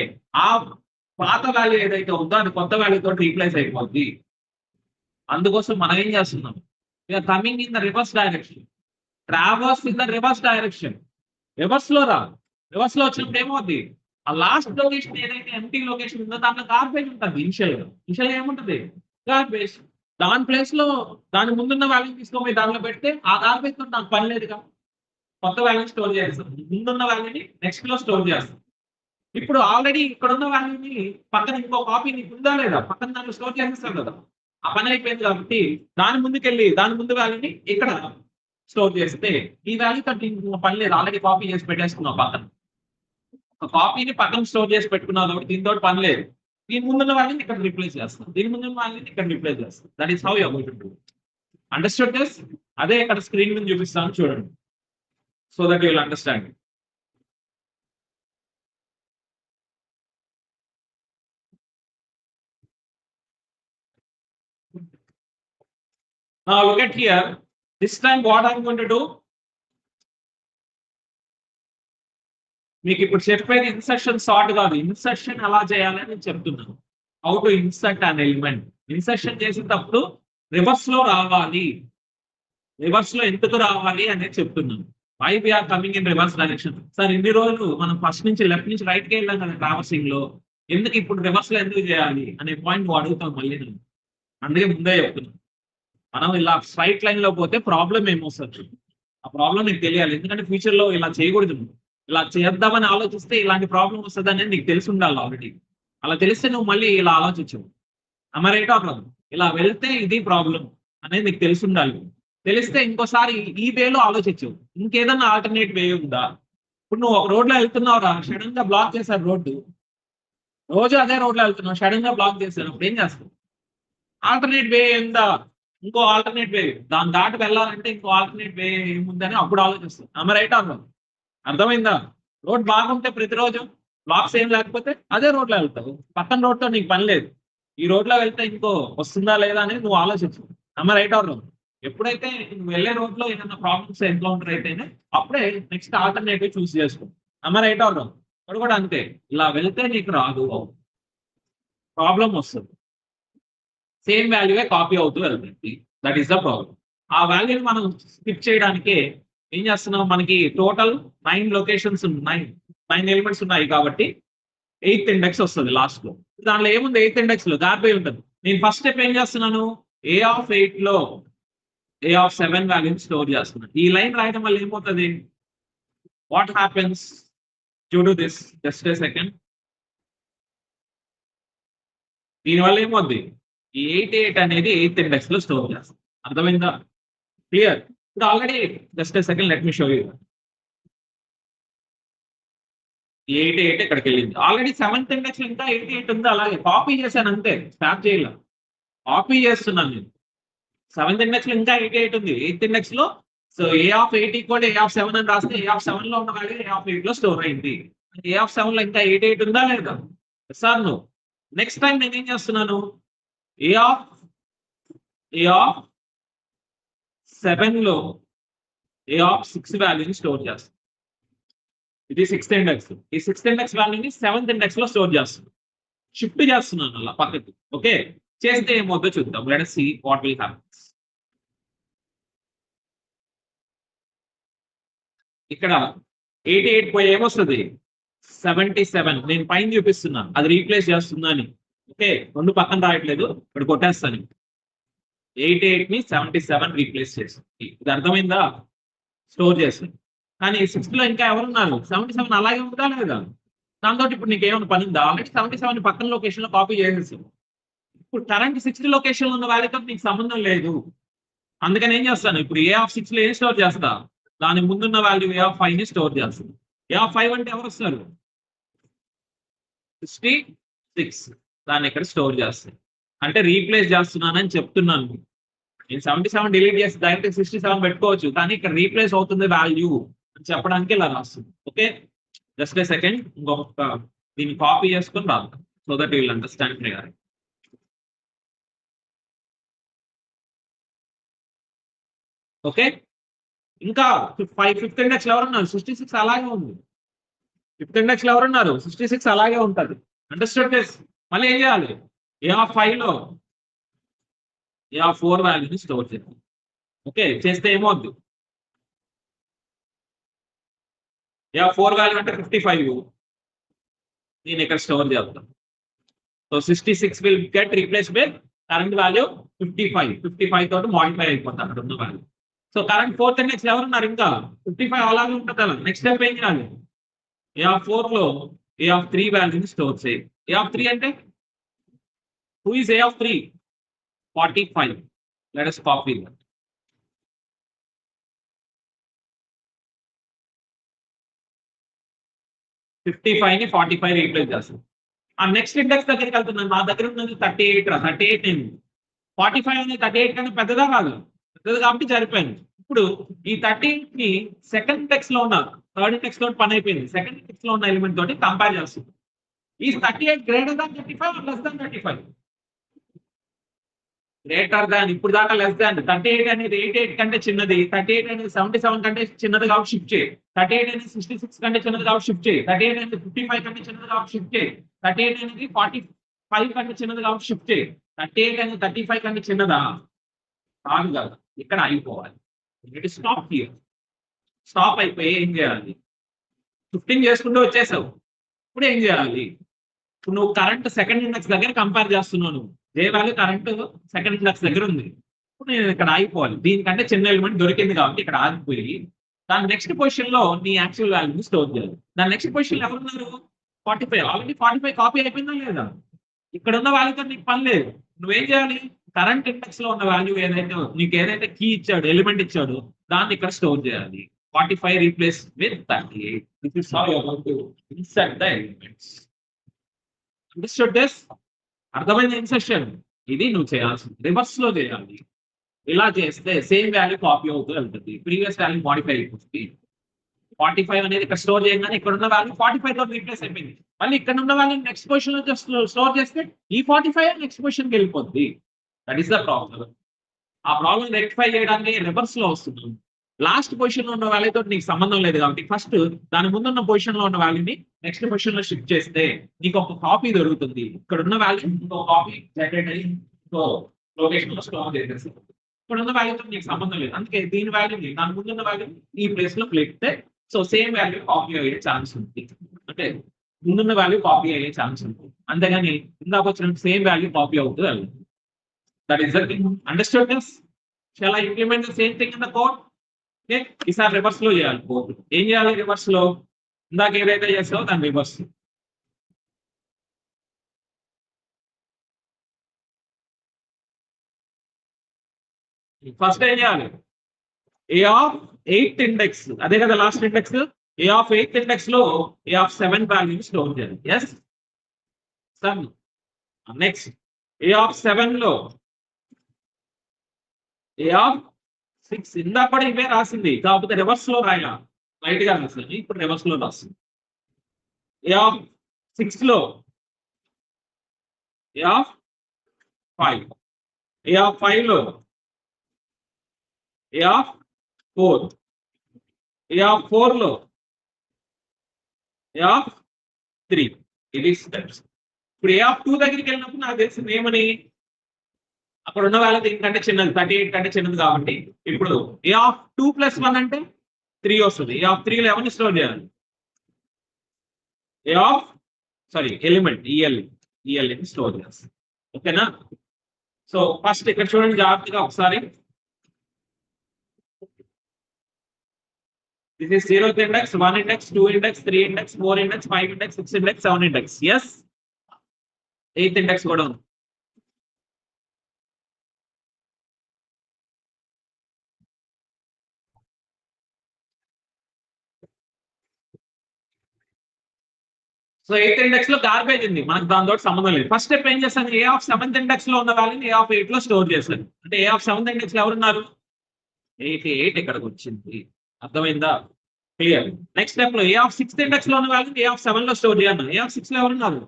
ఆ పాత వాల్యూ ఏదైతే ఉందో అది కొత్త వాల్యూ తోటి రీప్లేస్ అయిపోద్ది. అందుకోసం మనం ఏం చేస్తున్నాం? We are coming in the reverse direction. Traverse in the reverse direction. Reverse లో రా. రివర్స్ లో వచ్చినప్పుడు ఏమవుద్ది? ఆ లాస్ట్ లొకేషన్ ఏదైతే ఎంటీ లొకేషన్ ఉందో దాంట్లో గార్బేజ్ ఉంటుంది. ఇనిషియల్ ఏముంటుంది? గార్బేజ్. దాని ప్లేస్ లో దాని ముందున్న వాల్యూ తీసుకొని దానిలో పెడితే ఆ గార్బేజ్ తో నాకు పని లేదుగా. కొత్త వాల్యూ స్టోర్ చేస్తాం. ముందున్న వాల్యూని నెక్స్ట్ లో స్టోర్ చేస్తాం. ఇప్పుడు ఆల్రెడీ ఇక్కడ ఉన్న వాల్యూని పక్కన ఇంకో కాపీ నీకు ఉందా లేదా? పక్కన దాంట్లో స్టోర్ చేసేస్తాం కదా. ఆ పని అయిపోయింది కాబట్టి దాని ముందుకెళ్ళి దాని ముందు వాల్యూని ఇక్కడ స్టోర్ చేస్తే ఈ వాల్యూ తోటి పని లేదు. ఆల్రెడీ కాపీ చేసి పెట్టేసుకున్నావు పక్కన. ఒక కాపీని పక్కన స్టోర్ చేసి పెట్టుకున్నావు కాబట్టి దీంతో పని లేదు. దీని ముందున్న వాల్యూని ఇక్కడ రిప్లేస్ చేస్తాం. దీని ముందున్న వాల్యూని ఇక్కడ రిప్లేస్ చేస్తాం. That is how you are going to do. Understood this? అదే ఇక్కడ స్క్రీన్ మీద చూపిస్తాను చూడండి. So that you will understand. Now look at here. This time what I'm going to do? మీకు ఇప్పుడు చెప్పేది ఇన్సర్షన్ సార్ట్ కాదు. ఇన్సర్షన్ ఎలా చేయాలని నేను చెప్తున్నాను. How to insert an element. Insertion చేసేటప్పుడు రివర్స్ లో రావాలి. రివర్స్ లో ఎందుకు రావాలి అనేది చెప్తున్నాను. Why we are coming in reverse direction. Sir ఇన్ని రోజులు మనం ఫస్ట్ నుంచి లెఫ్ట్ నుంచి రైట్ కి వెళ్ళాం కదా ట్రావర్సింగ్ లో. ఎందుకు ఇప్పుడు రివర్స్ లో ఎందుకు చేయాలి అనే పాయింట్ నువ్వు అడుగుతావు మళ్ళీ నేను. అందుకే ముందే చెప్తున్నాను. మనం ఇలా స్ట్రైట్ లైన్ లో పోతే ప్రాబ్లం ఏమొస్తుంది? ఆ ప్రాబ్లం నీకు తెలియాలి. ఎందుకంటే ఫ్యూచర్ లో ఇలా చేయకూడదు. ఇలా చేద్దామని ఆలోచిస్తే ఇలాంటి ప్రాబ్లం వస్తుంది అనేది నీకు తెలిసి ఉండాలి ఆల్రెడీ. అలా తెలిస్తే నువ్వు మళ్ళీ ఇలా ఆలోచించవు. Right are wrong? ఇలా వెళ్తే ఇది ప్రాబ్లం అనేది నీకు తెలిసి ఉండాలి. తెలిస్తే ఇంకోసారి ఈ వేలో ఆలోచించవు. ఇంకేదన్నా ఆల్టర్నేట్ వే ఉందా? ఇప్పుడు నువ్వు ఒక రోడ్ లో వెళ్తున్నావురా, సడన్ గా బ్లాక్ చేశారు రోడ్డు. రోజు అదే రోడ్ లో వెళ్తున్నావు, సడన్ గా బ్లాక్ చేశారు. అప్పుడు ఏం చేస్తావు? ఆల్టర్నేట్ వే ఉందా? ఇంకో ఆల్టర్నేట్ వే దాని దాటి వెళ్ళాలంటే ఇంకో ఆల్టర్నేట్ వే ఏముందని అప్పుడు ఆలోచిస్తాం. Right are wrong? అర్థమైందా? రోడ్ బాగుంటే ప్రతిరోజు బ్లాక్స్ ఏం లేకపోతే అదే రోడ్ లో వెళ్తావు. పక్కన రోడ్ తో నీకు పని లేదు. ఈ రోడ్ లో వెళ్తే ఇంకో వస్తుందా లేదా అనేది నువ్వు ఆలోచించు. Right are wrong? ఎప్పుడైతే నువ్వు వెళ్ళే రోడ్ లో ఏదైనా ప్రాబ్లమ్స్ ఎన్కౌంటర్ అయితేనే అప్పుడే నెక్స్ట్ ఆల్టర్నేటివ్ చూస్ చేసుకో. Right are wrong? ఇప్పుడు కూడా అంతే. ఇలా వెళ్తే నీకు రాదు, ప్రాబ్లం వస్తుంది. సేమ్ వాల్యూవే కాపీ అవుతూ వెళ్తుంది. That is the problem. ఆ వాల్యూని మనం స్కిప్ చేయడానికి ఏం చేస్తున్నాం, మనకి టోటల్ 9 లొకేషన్స్ 9 ఎలిమెంట్స్ ఉన్నాయి కాబట్టి 8th ఇండెక్స్ వస్తుంది లాస్ట్ లో. దానిలో ఏముంది 8th ఇండెక్స్ లో గార్బేజ్ ఉంటుంది. నేను ఫస్ట్ స్టెప్ ఏం చేస్తున్నాను, A8 లో A7 వాల్యూని స్టోర్ చేస్తున్నాను. ఈ లైన్ రాయడం వల్ల ఏమవుతుంది, what happens due to this, just a second. దీనివల్ల ఏమవుద్ది, ఈ 88 అనేది 8th ఇండెక్స్ లో స్టోర్ చేస్తాం. అర్థమైందా, క్లియర్? ఇప్పుడు already just a second let me show you. 88 ఇక్కడికి వెళ్ళింది. ఆల్రెడీ 7th ఇండెక్స్ లో ఇంకా 88 ఉంది, అలాగే కాపీ చేశాను అంతే, స్టాప్ చేయాల, కాపీ చేస్తున్నాను నేను. 7th ఇండెక్స్ లో ఇంకా 88 ఉంది, 8th ఇండెక్స్ లో. సో A8 ఈక్వల్ A7 అని రాస్తే A7 లో ఉన్న వాల్యూ A8 లో స్టోర్ అయింది. A7 లో ఇంకా 88 ఉందా లేదా, సార్ నువ్వు. నెక్స్ట్ టైం నేను ఏం చేస్తున్నాను, A7 లో A6 వాల్యూని స్టోర్ చేస్తాను. ఇది 6th ఇండెక్స్. ఈ 6th ఇండెక్స్ వాల్యూని 7th ఇండెక్స్ లో స్టోర్ చేస్తున్నాను, షిఫ్ట్ చేస్తున్నాను అలా పక్కకి. ఓకే, చేస్తే ఏమవుతుందో చూద్దాం. Let us see what will happen. ఇక్కడ 88 పోయి ఏమొస్తుంది, 77. నేను పైన చూపిస్తున్నాను, అది రీప్లేస్ చేస్తుందని. ఓకే, రెండు పక్కన రాయట్లేదు, ఇక్కడ కొట్టేస్తాను. 88 ని 77 రీప్లేస్ చేస్తుంది. ఇది అర్థమైందా, స్టోర్ చేస్తుంది. కానీ 6th లో ఇంకా ఎవరున్నారు, 77 అలాగే ఉందా లేదా. దాంతో ఇప్పుడు నీకు ఏమైనా పని ఉందా, ఆల్రెడీ 77 పక్కన లొకేషన్ లో కాపీ చేసేసి. ఇప్పుడు కరెంట్ 6th లొకేషన్ లో ఉన్న వాల్యూతో నీకు సంబంధం లేదు. అందుకని ఏం చేస్తాను, ఇప్పుడు A6 లో ఏం స్టోర్ చేస్తా, దాని ముందున్న వాల్యూ A5 ని స్టోర్ చేస్తుంది. A5 అంటే ఎవరు వస్తారు, 66. దాన్ని ఇక్కడ స్టోర్ చేస్తాను, అంటే రీప్లేస్ చేస్తున్నానని చెప్తున్నాను. నేను 77 డిలీట్ చేసి డైరెక్ట్ 67 పెట్టుకోవచ్చు, కానీ ఇక్కడ రీప్లేస్ అవుతుంది వాల్యూ అని చెప్పడానికి ఇలా రాస్తుంది. ఓకే, జస్ట్ ఏ సెకండ్, ఇంకొక దీన్ని కాపీ చేసుకొని రాద్దాం, so that you will understand clear. Okay, ఇంకా 5th ఇండెక్స్ లో ఎవరున్నారు, 66 అలాగే ఉంది. 5th ఇండెక్స్ లో ఎవరున్నారు, 66 అలాగే ఉంటుంది. Understand this. మళ్ళీ ఏం చేయాలి, A5 లో A4 వాల్యూని స్టోర్ చేయాలి. ఓకే, చేస్తే ఏమవుద్ది, A4 వాల్యూ అంటే 55, నేను ఇక్కడ స్టోర్ చేస్తాను. So 66 will get replace with current value 55. 55 తోటి మాడిఫై అయిపోతుంది అక్కడ ఉన్న value. So current 4th index ఎవరున్నారు, ఇంకా 55 అలాగే ఉంటుంది కదా. నెక్స్ట్ స్టెప్ ఏం చేయాలి, A4 లో A3 వాల్యూని స్టోర్ చేయాలి. A3 అంటే who is A3, 45. Let us copy that. ని 45 రీప్లేస్ చేస్తాం. ఆ నెక్స్ట్ ఇండెక్స్ దగ్గరికి వెళ్తున్నాను, నా దగ్గర ఉన్నది 38. 38 నేను 45 అనేది 38 కన్నా పెద్దదా కాదు, పెద్దది కాబట్టి సరిపోయింది. ఇప్పుడు ఈ 38 ని 2nd ఇండెక్స్ లో ఉన్న 3rd ఇండెక్స్ తోటి పని అయిపోయింది. 2nd ఇండెక్స్ లో ఉన్న ఎలిమెంట్ తోటి కంపేర్ చేస్తుంది. ఈ 38 greater than 35 or less than 35? Greater than. ఇప్పుడు దాకా లెస్ దాన్. 38 అనేది 88 కంటే చిన్నది, 38 అనేది 77 కంటే చిన్నది కాబట్టి షిఫ్ట్ చేయి. 38 అనేది 66 కంటే చిన్నది కాబట్టి షిఫ్ట్ చేయి. 38 అనేది 55 కంటే చిన్నది కాబట్టి షిఫ్ట్ చేయి. 38 అనేది 45 కంటే చిన్నది కాబట్టి షిఫ్ట్ చేయి. 38 అనేది 35 కంటే చిన్నదా కాదు కదా, ఇక్కడ అయిపోవాలి. Stop here. స్టాప్ అయిపోయి ఏం చేయాలి, 15 చేసుకుంటూ వచ్చేసావు. ఇప్పుడు ఏం చేయాలి, ఇప్పుడు నువ్వు కరెంట్ 2nd ఇండెక్స్ దగ్గర కంపేర్ చేస్తున్నావు. జే వాల్యూ కరెంట్ 2nd ఇండెక్స్ దగ్గర ఉంది. ఇప్పుడు నేను ఇక్కడ ఆగిపోవాలి, దీనికంటే చిన్న ఎలిమెంట్ దొరికింది కాబట్టి ఇక్కడ ఆగిపోయి దాని నెక్స్ట్ పొజిషన్ లో నీ యాక్చువల్ వాల్యూని స్టోర్ చేయాలి. దాని నెక్స్ట్ పొజిషన్ లో ఎవరున్నారు, 45. ఆల్రెడీ 45 కాపీ అయిపోయిందా లేదా, ఇక్కడ ఉన్న వాల్యూతో నీకు పని లేదు. నువ్వేం చేయాలి, కరెంట్ ఇండెక్స్ లో ఉన్న వాల్యూ ఏదైతే నీకు ఏదైతే కీ ఇచ్చాడు, ఎలిమెంట్ ఇచ్చాడు, దాన్ని ఇక్కడ స్టోర్ చేయాలి. 45 replace with 38. This is how you are going to insert the elements. Understood this? అర్థమైంది ఇన్సెషన్. ఇది నువ్వు చేయాల్సింది రివర్స్ లో చేయాలి. ఇలా చేస్తే సేమ్ వాల్యూ కాపీ అవుతూ వెళ్తుంది, ప్రీవియస్ వాల్యూ మాడిఫై అయిపోతుంది. 45 అనేది ఇక్కడ స్టోర్ చేయగానే ఇక్కడ ఉన్న వాల్యూ 45 తో రీప్లేస్ అయిపోయింది. మళ్ళీ ఇక్కడ ఉన్న వాల్యూ నెక్స్ట్ పొజిషన్ లో స్టోర్ చేస్తే ఈ 45 నెక్స్ట్ పొజిషన్ కి వెళ్ళిపోద్ది. That is the problem. ఆ ప్రాబ్లం రెక్టిఫై చేయడానికి రివర్స్ లో వస్తుంది. లాస్ట్ పొజిషన్ లో ఉన్న వాల్యూ తోటి నీకు సంబంధం లేదు కాబట్టి ఫస్ట్ దాని ముందున్న పొజిషన్ లో ఉన్న వాల్యూని నెక్స్ట్ పొజిషన్ లో షిఫ్ట్ చేస్తే నీకు ఒక కాపీ దొరుకుతుంది. ఇక్కడ ఉన్న వాల్యూ ఇంకో కాపీ జనరేట్ అయ్యి ఇంకో లొకేషన్ లో స్టోర్ చేసేసి ఇప్పుడున్న వాల్యూతో నీకు సంబంధం లేదు. అందుకే దీని వాల్యూని దాని ముందున్న వాల్యూ ఈ ప్లేస్ లో పెడితే సో సేమ్ వాల్యూ కాపీ అయ్యే ఛాన్స్ ఉంది. అంటే ముందున్న వాల్యూ కాపీ అయ్యే ఛాన్స్ ఉంటుంది. అంతేగాని ఇందాక వచ్చిన సేమ్ వాల్యూ కాపీ అవుతుంది. That is the thing. Understood this? Shall I implement the same thing in the code? Okay, ఈసారి రివర్స్ లో చేయాలి కోడ్. ఏం చేయాలి రివర్స్ లో? ఇందాక ఏదైతే చేస్తావో దాని రివర్స్. ఫస్ట్ ఏం చేయాలి? ఏ ఆఫ్ 8th ఇండెక్స్, అదే కదా last index. A of 8th index లో ఏ ఆఫ్ 7 వాల్యూ స్టోర్ చేయాలి. ఎస్ 7. నెక్స్ట్ ఏ ఆఫ్ 7 లో ఏ ఆఫ్ 6. ఇందాక కూడా ఇవే రాసింది, కాకపోతే రివర్స్ లో రాయా, లైట్ గా రాసింది. ఇప్పుడు రివర్స్ లో రాసింది. ఏ ఆఫ్ 6 లో ఏ ఆఫ్ 5. ఏ ఆఫ్ 5 లో ఏ ఆఫ్ 4. ఏ ఆఫ్ 4 లో ఏ ఆఫ్ 3. ఇది స్టెప్స్. ఇప్పుడు ఏ ఆఫ్ 2 దగ్గరికి వెళ్ళినప్పుడు నాకు తెలిసింది ఏమని, అక్కడ ఉన్న వాళ్ళకి దీనికంటే చిన్నది 38 కంటే చిన్నది కాబట్టి ఇప్పుడు ఏ ఆఫ్ 2 + 1 అంటే 3 వస్తుంది. ఏ ఆఫ్ 3 లో ఎవరిని స్టోర్ చేయాలి? A of element EL store చేస్తాం. ఓకేనా? సో ఫస్ట్ ఇక్కడ చూడండి జాగ్రత్తగా ఒకసారి. This is 0th index, 1 index, 2 index, 3 index, 4 index, 5 index, 6 index, 7 index. Yes? 8th index కూడా ఉంది. సో 8th ఇండెక్స్ లో గార్బేజ్ ఉంది, మనకు దాంతో సంబంధం లేదు. ఫస్ట్ స్టెప్ ఏం చేస్తాను? ఏ ఆఫ్ 7th ఇండెక్స్ లో ఉన్న వాల్యూని ఏ ఆఫ్ 8 లో స్టోర్ చేస్తాను. అంటే ఏ ఆఫ్ 7th ఇండెక్స్ లో ఎవరున్నారు? 88 ఇక్కడికి వచ్చింది. అర్థమైందా? క్లియర్. నెక్స్ట్ స్టెప్ లో ఏ ఆఫ్ 6th ఇండెక్స్ లో ఉన్న వాల్యూని ఏ ఆఫ్ 7 లో స్టోర్ చేయాలి. ఏ ఆఫ్ 6 లో ఎవరున్నారు?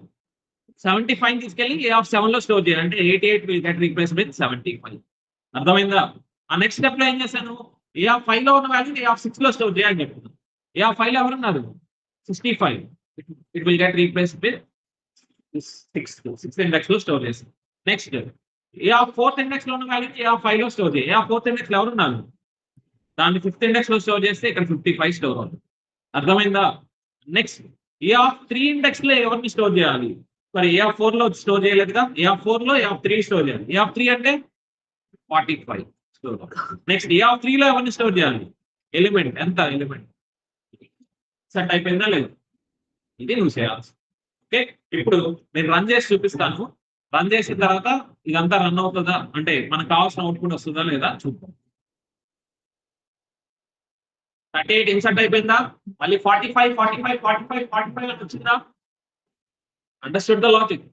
75 తీసుకెళ్ళి ఏ ఆఫ్ 7 లో స్టోర్ చేయాలి. అంటే 88 విల్ గెట్ రీప్లేస్ విత్ 75. అర్థమైందా? ఆ నెక్స్ట్ స్టెప్ లో ఏం చేశాను? ఏ ఆఫ్ 5 లో ఉన్న వాల్యూని ఏ ఆఫ్ 6 లో స్టోర్ చేయాలని చెప్తున్నాను. ఏ ఆఫ్ 5 లో ఎవరున్నారు? 65. It will get replaced with this 6th index లో స్టోర్ చేసి. Next A of 4th index లో ఉన్న వాల్యూని ఏ ఆఫ్ 5 లో స్టోర్ చేయాలి. ఏ ఆఫ్ 4th ఇండెక్స్ లో ఎవరున్నారు? దాన్ని 5th ఇండెక్స్ లో స్టోర్ చేస్తే ఇక్కడ 55 స్టోర్ అవుతుంది. అర్థమైందా? నెక్స్ట్ ఏ ఆఫ్ 3 ఇండెక్స్ లో ఎవరిని స్టోర్ చేయాలి? మరి ఏ ఆఫ్ 4 లో స్టోర్ చేయలేదుగా. ఏ ఆఫ్ 4 లో ఏ ఆఫ్ 3 స్టోర్ చేయాలి. ఏ ఆఫ్ 3 అంటే 45 స్టోర్ అవుతుంది. నెక్స్ట్ ఏ ఆఫ్ 3 లో ఎవరిని స్టోర్ చేయాలి? ఎలిమెంట్. ఎంత ఎలిమెంట్? సెట్ అయిపోయిందా లేదు? ఇది నువ్వు చేయాల్సి. ఓకే, ఇప్పుడు నేను రన్ చేసి చూపిస్తాను. రన్ చేసిన తర్వాత ఇదంతా రన్ అవుతుందా, అంటే మనకు కావాల్సిన అవుట్పుట్ వస్తుందా లేదా చూద్దాం. 38 ఇన్సర్ట్ అయిపోయిందా? మళ్ళీ 45 45 45 45 అని వచ్చిందా? Understood the logic?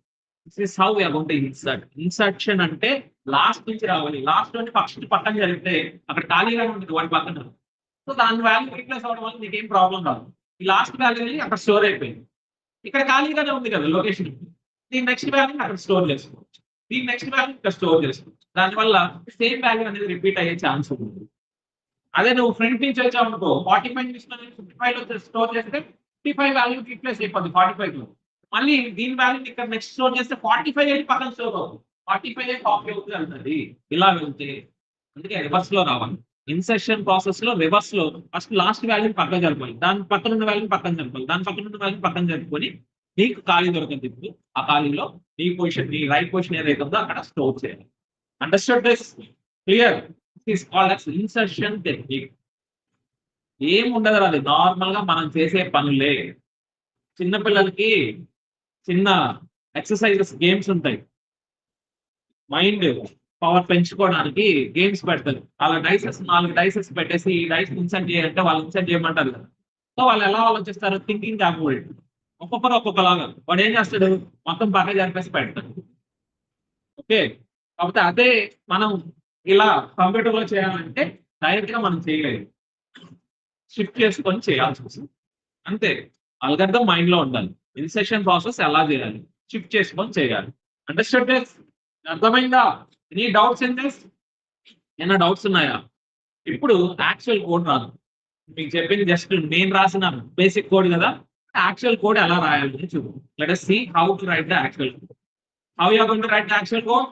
This is how we are going to insert. Insertion అంటే లాస్ట్ నుంచి రావాలి. లాస్ట్ నుంచి ఫస్ట్ పక్కన జరిగితే అక్కడ ఖాళీగా ఉంటుంది వాటి పక్కన. సో దాని వాల్యూ రీప్లేస్ అవ్వడం వల్ల నీకేం ప్రాబ్లం రాదు. ఈ లాస్ట్ వాల్యూ వెళ్ళి అక్కడ స్టోర్ అయిపోయింది. ఇక్కడ ఖాళీగానే ఉంది కదా లొకేషన్. దీని నెక్స్ట్ వాల్యూ అక్కడ స్టోర్ చేసుకోవచ్చు. దీని నెక్స్ట్ వాల్యూ ఇక్కడ స్టోర్ చేసుకోవచ్చు. దానివల్ల సేమ్ వాల్యూ అనేది రిపీట్ అయ్యే ఛాన్స్ ఉంటుంది. అదే నువ్వు ఫ్రంట్ నుంచి వచ్చావు అనుకో, 45 తీసుకొని 55 లో స్టోర్ చేస్తే 55 వాల్యూ రీప్లేస్ అయిపోద్ది 45 లో. మళ్ళీ దీని వాల్యూ ఇక్కడ నెక్స్ట్ స్టోర్ చేస్తే 45 వెళ్ళి పక్కన స్టోర్ అవుతుంది. 45 కాపీ అవుతుంది అంటది. ఇలా వెళ్తే అందుకే రివర్స్ లో రావాలి. ఇన్సెషన్ ప్రాసెస్ లో రివర్స్ లో ఫస్ట్ లాస్ట్ వాల్యూ పక్కన జరపాలి. దాని పక్కన ఉన్న వాల్యూ పక్కన జరపాలి. దాని పక్కన ఉన్న వాల్యూ పక్కన జరుపుకొని నీకు ఖాళీ దొరకదు. ఇప్పుడు ఆ ఖాళీలో నీ పొజిషన్, నీ రైట్ పొజిషన్ ఏదైతే ఉందో అక్కడ స్టోర్ చేయాలి. Understood this? Clear? This is called as insertion technique. ఏం ఉండదు, అది నార్మల్ గా మనం చేసే పనులే. చిన్నపిల్లలకి చిన్న ఎక్సర్సైజెస్ గేమ్స్ ఉంటాయి. మైండ్ పవర్ పెంచుకోవడానికి గేమ్స్ పెడతారు. అలా డైసెస్ 4 డైసెస్ పెట్టేసి ఈ డైస్ ఇన్సర్ట్ చేయాలంటే వాళ్ళు ఇన్సర్ట్ చేయమంటారు కదా. సో వాళ్ళు ఎలా ఆలోచిస్తారు? Thinking capability. ఒక్కొక్కరు ఒక్కొక్కలాగా. వాడు ఏం చేస్తాడు? మొత్తం పక్క జరిపేసి పెడతాడు. ఓకే, కాకపోతే అదే మనం ఇలా కంప్యూటర్ లో చేయాలంటే డైరెక్ట్ గా మనం చేయలేదు, షిఫ్ట్ చేసుకొని చేయాల్సి వస్తుంది. అంతే. అల్గారిథం మైండ్ లో ఉండాలి. ఇన్సెషన్ ప్రాసెస్ ఎలా చేయాలి, షిఫ్ట్ చేసుకొని చేయాలి. Understood this? అర్థమైందా? Any doubts in this? ఏమైనా డౌట్స్ ఉన్నాయా? ఇప్పుడు యాక్చువల్ కోడ్ రాదు, మీకు చెప్పింది జస్ట్ నేను రాసిన బేసిక్ కోడ్ కదా. యాక్చువల్ కోడ్ ఎలా రాయాలి చూడు. Let us see how to write the actual code. How you are going to write the actual code?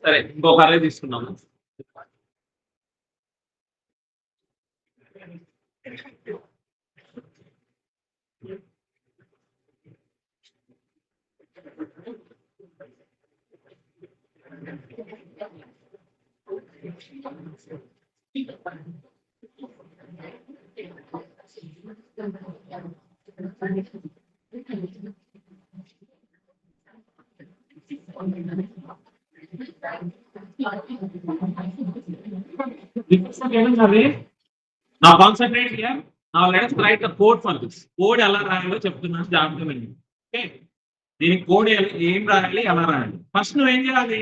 సరే ఇంకొక అరే తీసుకున్నాము. Now concentrate here. Now let us write the code for this. Code ఎలా రాయాలో చెప్తున్నాను జాగ్రత్తగా వినండి. ఓకే, దీనికి కోడ్ ఏం రాయాలి, ఎలా రాయాలి. ఫస్ట్ నువ్వేం చేయాలి,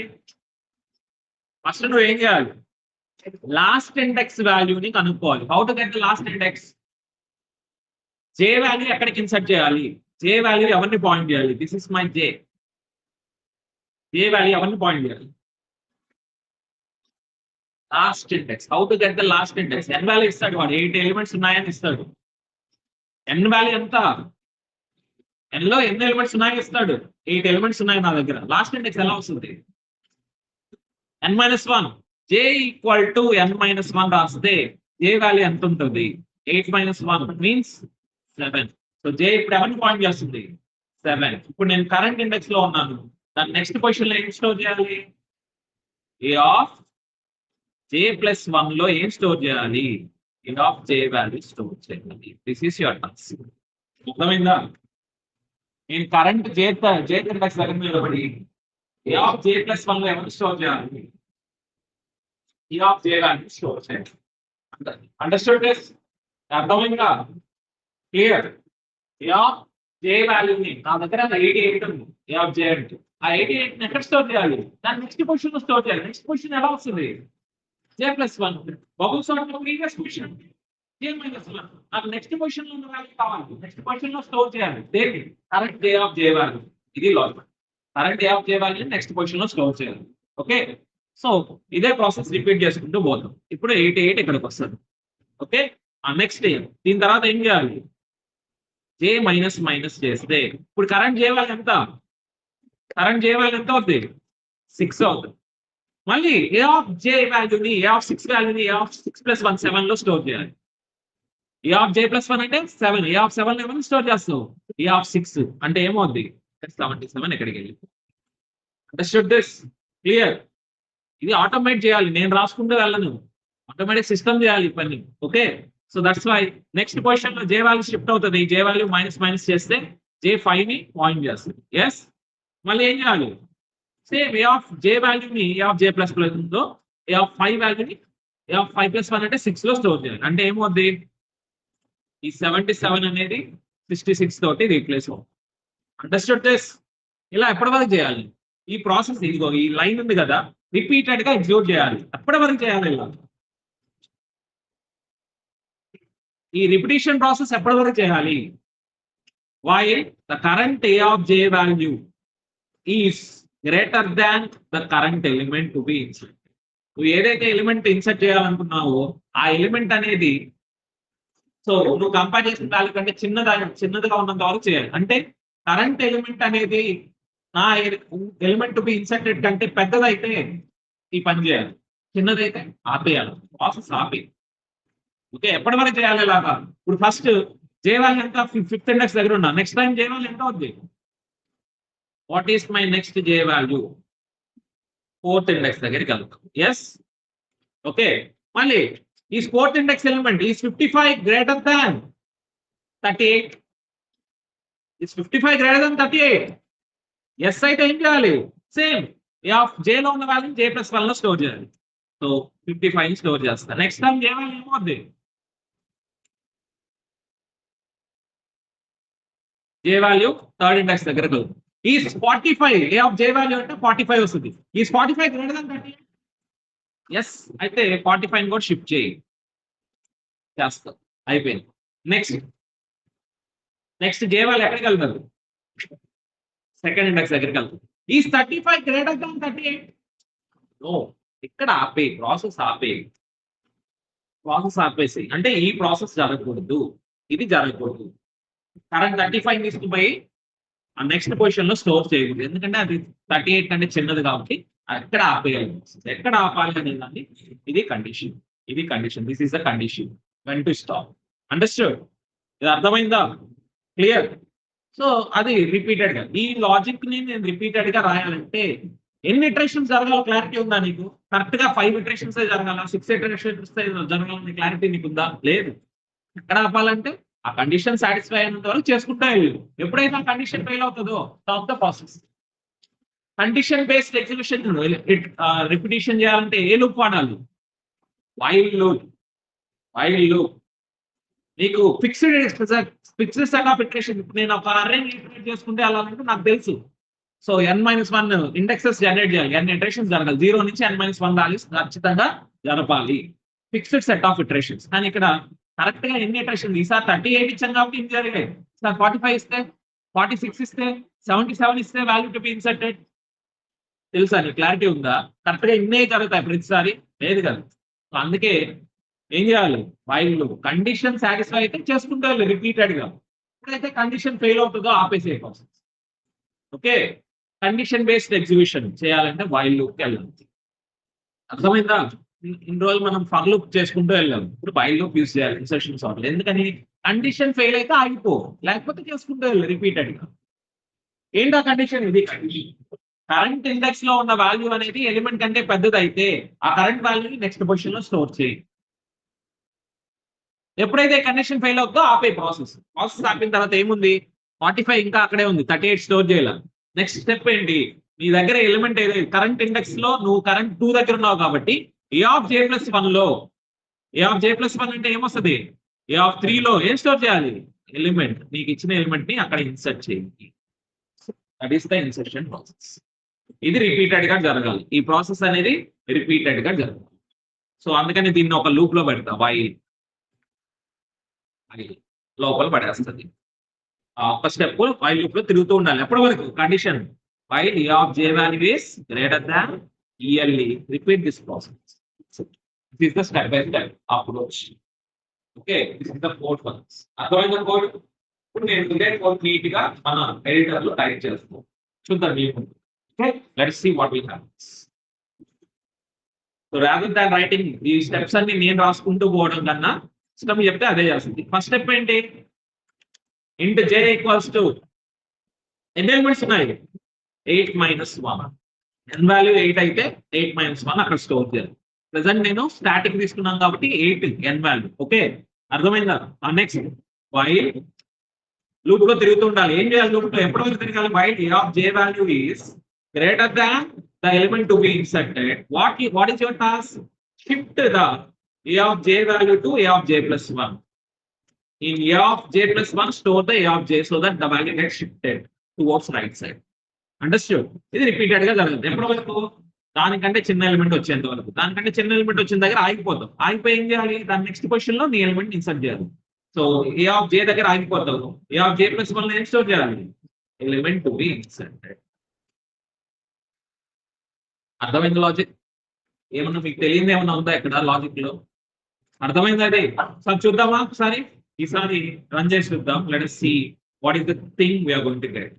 లాస్ట్ ఇండెక్స్ వాల్యూని కనుక్కోవాలి. How to get the last index? J value ఎక్కడికి ఇన్సర్ట్ చేయాలి, జే వాల్యూ ఎవరిని పాయింట్ చేయాలి. This is my j value ఎవరిని పాయింట్ చేయాలి, last index. How to get the last index? N value ఇస్తాడు వాడు, 8 ఎలిమెంట్స్ ఉన్నాయని ఇస్తాడు. ఎన్ వాల్యూ ఎంత, ఎన్ లో ఎన్ని ఎలిమెంట్స్ ఉన్నాయని ఇస్తాడు, 8 ఎలిమెంట్స్ ఉన్నాయి నా దగ్గర. లాస్ట్ ఇండెక్స్ ఎలా వస్తుంది, n-1. j equal to n-1 రాస్తే j వాల్యూ ఎంత ఉంటుంది, 8 - 1 మీన్స్ 7. సో j ఇప్పుడు ఎవరిని పాయింట్ చేస్తుంది, 7. ఇప్పుడు నేను కరెంట్ ఇండెక్స్ లో ఉన్నాను, దాని నెక్స్ట్ పొజిషన్ లో ఏం స్టోర్ చేయాలి, a ఆఫ్ j + 1 లో ఏం స్టోర్ చేయాలి, a of j value store చేయాలి. This is your task. అర్థమైందా? నేను కరెంట్ j ఇండెక్స్ దగ్గర నిలబడి a ఆఫ్ j + 1 లో ఎవరిని స్టోర్ చేయాలి, a of j value store చేయాలి. Understood this? అర్థమైందా? క్లియర్? a ఆఫ్ j వాల్యూని నా దగ్గర 88 ఉంది, a ఆఫ్ j అంటే ఆ 88 ని ఎక్కడ స్టోర్ చేయాలి, దాని నెక్స్ట్ పొజిషన్ లో స్టోర్ చేయాలి. నెక్స్ట్ పొజిషన్ ఎలా వస్తుంది, j + 1. బబుల్ సార్ట్ లో ప్రీవియస్ పొజిషన్ j - 1. నాకు నెక్స్ట్ పొజిషన్ లో ఉన్న వాల్యూ కావాలి, నెక్స్ట్ పొజిషన్ లో స్టోర్ చేయాలి. దేని, current j of j value. ఇది logic. Current j of j value next position లో స్టోర్ చేయాలి. ఓకే, సో ఇదే ప్రాసెస్ రిపీట్ చేసుకుంటూ పోతాం. ఇప్పుడు 88 ఇక్కడికి వస్తుంది. ఓకే, ఆ నెక్స్ట్ దీని తర్వాత ఏం చేయాలి, j మైనస్ చేస్తే ఇప్పుడు కరెంట్ j వాల్యూ ఎంత, అవుతుంది, 6 అవుతుంది. మళ్ళీ a ఆఫ్ j వాల్యూని, a ఆఫ్ 6 వాల్యూని a ఆఫ్ 6 + 1 7 లో స్టోర్ చేయాలి. a ఆఫ్ j + 1 అంటే 7, a ఆఫ్ 7 ఏమని స్టోర్ చేస్తావు, a ఆఫ్ 6 అంటే ఏమవుద్ది, 77 ఎక్కడికి వెళ్ళి. Understood this? క్లియర్? ఇది ఆటోమేట్ చేయాలి, నేను రాసుకుంటూ వెళ్ళను, ఆటోమేటిక్ సిస్టమ్ చేయాలి ఈ పని. Okay, so that's why next position లో j వాల్యూ షిఫ్ట్ అవుతుంది. j వాల్యూ మైనస్ చేస్తే j5 ని పాయింట్ చేస్తుంది. ఎస్, మళ్ళీ ఏం చేయాలి, సేమ్ a ఆఫ్ j వాల్యూని a ఆఫ్ j ++ ఉందో a ఆఫ్ 5 వాల్యూని a ఆఫ్ 5 + 1 అంటే 6 లో స్టోర్ చేయాలి. అంటే ఏమవుద్ది, ఈ 77 అనేది 66 తోటి రీప్లేస్ అవుతుంది. Understood this? ఇలా ఎప్పటి వరకు చేయాలి ఈ ప్రాసెస్? ఇదిగో ఈ లైన్ ఉంది కదా, రిపీటెడ్ గా ఎగ్జిక్యూట్ చేయాలి. ఎప్పటి వరకు చేయాలి ఇలా, ఈ రిపిటేషన్ ప్రాసెస్ ఎప్పటి వరకు చేయాలి, while the current a of j value is greater than the current element to be inserted. నువ్వు ఏదైతే ఎలిమెంట్ ఇన్సర్ట్ చేయాలనుకున్నావో ఆ ఎలిమెంట్ అనేది, సో నువ్వు కంపేర్ చేసిన వాల్యూ కంటే చిన్నదిగా ఉన్నంత వరకు చేయాలి. అంటే కరెంట్ ఎలిమెంట్ అనేది నా ఎలిమెంట్ టు బి ఇన్సర్టెడ్ కంటే పెద్దదైతే ఈ పని చేయాలి, చిన్నదైతే ఆపేయాలి, ప్రాసెస్ ఆపే. ఓకే, ఎప్పటి వరకు చేయాలి ఇలాగా? ఇప్పుడు ఫస్ట్ j వాల్యూ ఎంత, 5th ఇండెక్స్ దగ్గర ఉన్నా, నెక్స్ట్ టైం j వాల్యూ ఎంత అవుద్ది, what is my next j value, 4th index దగ్గరికి వెళ్తాం. Yes, okay. మళ్ళీ ఈ 4th index element is 55 greater than 38. Is 55 greater than 38. Yes అయితే ఏం చేయాలి, సేమ్ a ఆఫ్ j లో ఉన్న వాల్యూ j + 1 లో స్టోర్ చేయాలి. సో 55 ని స్టోర్ చేస్తా. నెక్స్ట్ టైం j వాల్యూ ఏమవుద్ది, j వాల్యూ 3rd ఇండెక్స్ దగ్గరకు ఈ 45, a ఆఫ్ j వాల్యూ అంటే 45 వస్తుంది. ఈ 45 గ్రేటర్ దాన్ 38. ఎస్ అయితే 45 కూడా షిఫ్ట్ చేస్తా, అయిపోయింది. నెక్స్ట్ j వాల్యూ ఎక్కడికి వెళ్తారు, 2nd ఇండెక్స్ దగ్గరికి వెళ్తారు. ఈ 35 గ్రేటర్ దాన్ 38. నో, ఇక్కడ ప్రాసెస్ ఆపేసి, అంటే ఈ ప్రాసెస్ జరగకూడదు, ఇది జరగకూడదు. కరెంట్ 35 తీసుకుపోయి ఆ నెక్స్ట్ పొజిషన్ లో స్టోర్ చేయకూడదు, ఎందుకంటే అది 38 కంటే చిన్నది కాబట్టి ఎక్కడ ఆపేయాలి, ఎక్కడ ఆపాలి అనేది ఇది కండిషన్, ఇది condition, this is the condition when to stop. Understood? ఇది అర్థమైందా? క్లియర్? సో అది రిపీటెడ్ గా ఈ లాజిక్ ని నేను రిపీటెడ్ గా రాయాలంటే ఎన్ని ఇటరేషన్స్ జరగాలో క్లారిటీ ఉందా నీకు? కరెక్ట్ గా 5 ఇటరేషన్స్ జరగాల, 6 ఇటరేషన్స్ జరగాలని క్లారిటీ నీకుందా? లేదు. ఎక్కడ ఆపాలంటే ఆ కండిషన్ సాటిస్ఫై అయినంత వరకు చేసుకుంటా వెళ్ళు. ఎప్పుడైతే ఆ కండిషన్ ఫెయిల్ అవుతుందో stop the process. Condition based execution repetition చేయాలంటే ఏ లూప్ వాడాలి? While loop. వైల్ లూప్ నీకు ఫిక్స్డ్ సెట్ ఆఫ్ ఇటరేషన్. నేను ఒక అర్రే ఇంటిగ్రేట్ చేసుకుంటే అలా అంటే నాకు తెలుసు. సో n-1 ఇండెక్సెస్ జనరేట్ చేయాలి, n ఇటరేషన్స్ జరగాలి, 0 నుంచి n-1 వాల్యూస్ ఖచ్చితంగా జరపాలి. Fixed set of iterations. కానీ ఇక్కడ కరెక్ట్ గా ఎన్ని ఇటరేషన్? ఈసారి 38 ఇచ్చాం కాబట్టి ఇన్ జరిగాయి. సార్ 45 ఇస్తే, 46 ఇస్తే, 77 ఇస్తే వాల్యూ టు బి ఇన్సర్టెడ్. తెలుసా? నీకు క్లారిటీ ఉందా? కరెక్ట్ గా ఇన్నే జరుగుతాయి ప్రతిసారి? లేదు కదా. సో అందుకే ఏం చేయాలి? వైల్ కండిషన్ సాటిస్ఫై అయితే చేసుకుంటే రిపీటెడ్ గా. ఎప్పుడైతే కండిషన్ ఫెయిల్ అవుతుందో ఆపేసే process. Okay, condition based execution చేయాలంటే వైల్ లూప్కి వెళ్ళాలి. అర్థమైందా? ఇన్ని రోజులు మనం ఫర్ లూప్ చేసుకుంటూ వెళ్ళాం, ఇప్పుడు వైల్ లూప్ యూస్ చేయాలి ఇన్సర్షన్ సార్ట్. ఎందుకని? కండిషన్ ఫెయిల్ అయితే ఆగిపో, లేకపోతే చేసుకుంటూ వెళ్ళాలి రిపీటెడ్ గా. ఏంటా కండిషన్? ఇది కరెంట్ ఇండెక్స్ లో ఉన్న వాల్యూ అనేది ఎలిమెంట్ కంటే పెద్దది అయితే ఆ కరెంట్ వాల్యూని నెక్స్ట్ పొజిషన్ లో స్టోర్ చేయి. ఎప్పుడైతే కండిషన్ ఫెయిల్ అవుతుందో ఆపే ప్రాసెస్. ప్రాసెస్ ఆపిన తర్వాత ఏముంది? 45 ఇంకా అక్కడే ఉంది, 38 స్టోర్ చేయాలి. నెక్స్ట్ స్టెప్ ఏంటి? నీ దగ్గర ఎలిమెంట్ ఏదైతే కరెంట్ ఇండెక్స్ లో నువ్వు కరెంట్ 2 దగ్గర ఉన్నావు కాబట్టి a(j+1) లో a(j+1) అంటే ఏమొస్తుంది? a(3) లో ఏం స్టోర్ చేయాలి? ఎలిమెంట్. నీకు ఇచ్చిన ఎలిమెంట్ ని అక్కడ ఇన్సర్ట్ చేయాలి. That is the insertion process. ఇది రిపీటెడ్ గా జరగాలి. ఈ ప్రాసెస్ అనేది రిపీటెడ్ గా జరగాలి. సో అందుకని దీన్ని ఒక లూప్ లో పెడతా. వైల్ లోపల పడేస్తుంది. ఒక స్టెప్ వైల్ లూప్ లో తిరుగుతూ ఉండాలి. ఎప్పటి వరకు? Condition while a(j) value is greater than ELE. Repeat this process. This is the step by step approach. Okay, this is the code for this. అర్థమైందా కోడ్? ఇప్పుడు నేను ఇదే కోడ్ నీట్ గా మన ఎడిటర్ లో టైప్ చేస్తాను. చూద్దాం ఏముంది. Okay, let's see what will happens. So rather than writing ఈ స్టెప్స్ అన్ని నేను రాసుకుంటూ పోవడం కన్నా సిస్టమ్ చెప్తే అదే చేస్తుంది. ఫస్ట్ స్టెప్ ఏంటి? int j ఈక్వల్స్ టు ఎన్ని ఎలిమెంట్స్ ఉన్నాయి? 8 - 1. n వాల్యూ 8 అయితే 8 - 1 అక్కడ స్టోర్ చేయాలి. ప్రెసెంట్ నేను స్టాటిక్ తీసుకున్నాను కాబట్టి 8 n వాల్యూ. ఓకే, అర్థమైందా? నెక్స్ట్ వైల్ లూప్ లో తిరుగుతూ ఉండాలి. ఏం చేయాలి? లూప్ లో ఎప్పటి వరకు తిరగాలి? While a(j) value is greater than the element to be inserted. What is your task? Shift the a(j) value to a(j+1). In a(j+1) store the a(j) so that the value gets shifted towards right side. Understood? ఇది repeated గా జరుగుతుంది. ఎప్పటి వరకు? దానికంటే చిన్న element వచ్చేంత వరకు. దానికంటే చిన్న ఎలిమెంట్ వచ్చిన దగ్గర ఆగిపోతాం. ఆగిపోయి ఏం చేయాలి? దాని నెక్స్ట్ పొజిషన్ లో నీ ఎలిమెంట్ ఇన్సర్ట్ చేయాలి. సో a(j) దగ్గర ఆగిపోతావు. a(j+1) ఏం స్టోర్ చేయాలి? Element to be inserted. అర్థమైంది లాజిక్? ఏమన్నా మీకు తెలియదు ఏమన్నా ఉందా ఇక్కడ లాజిక్ లో? అర్థమైంది అది? సార్ చూద్దామా ఒకసారి? ఈసారి రన్ చేసి చూద్దాం. Let us see what is the thing we are going to get.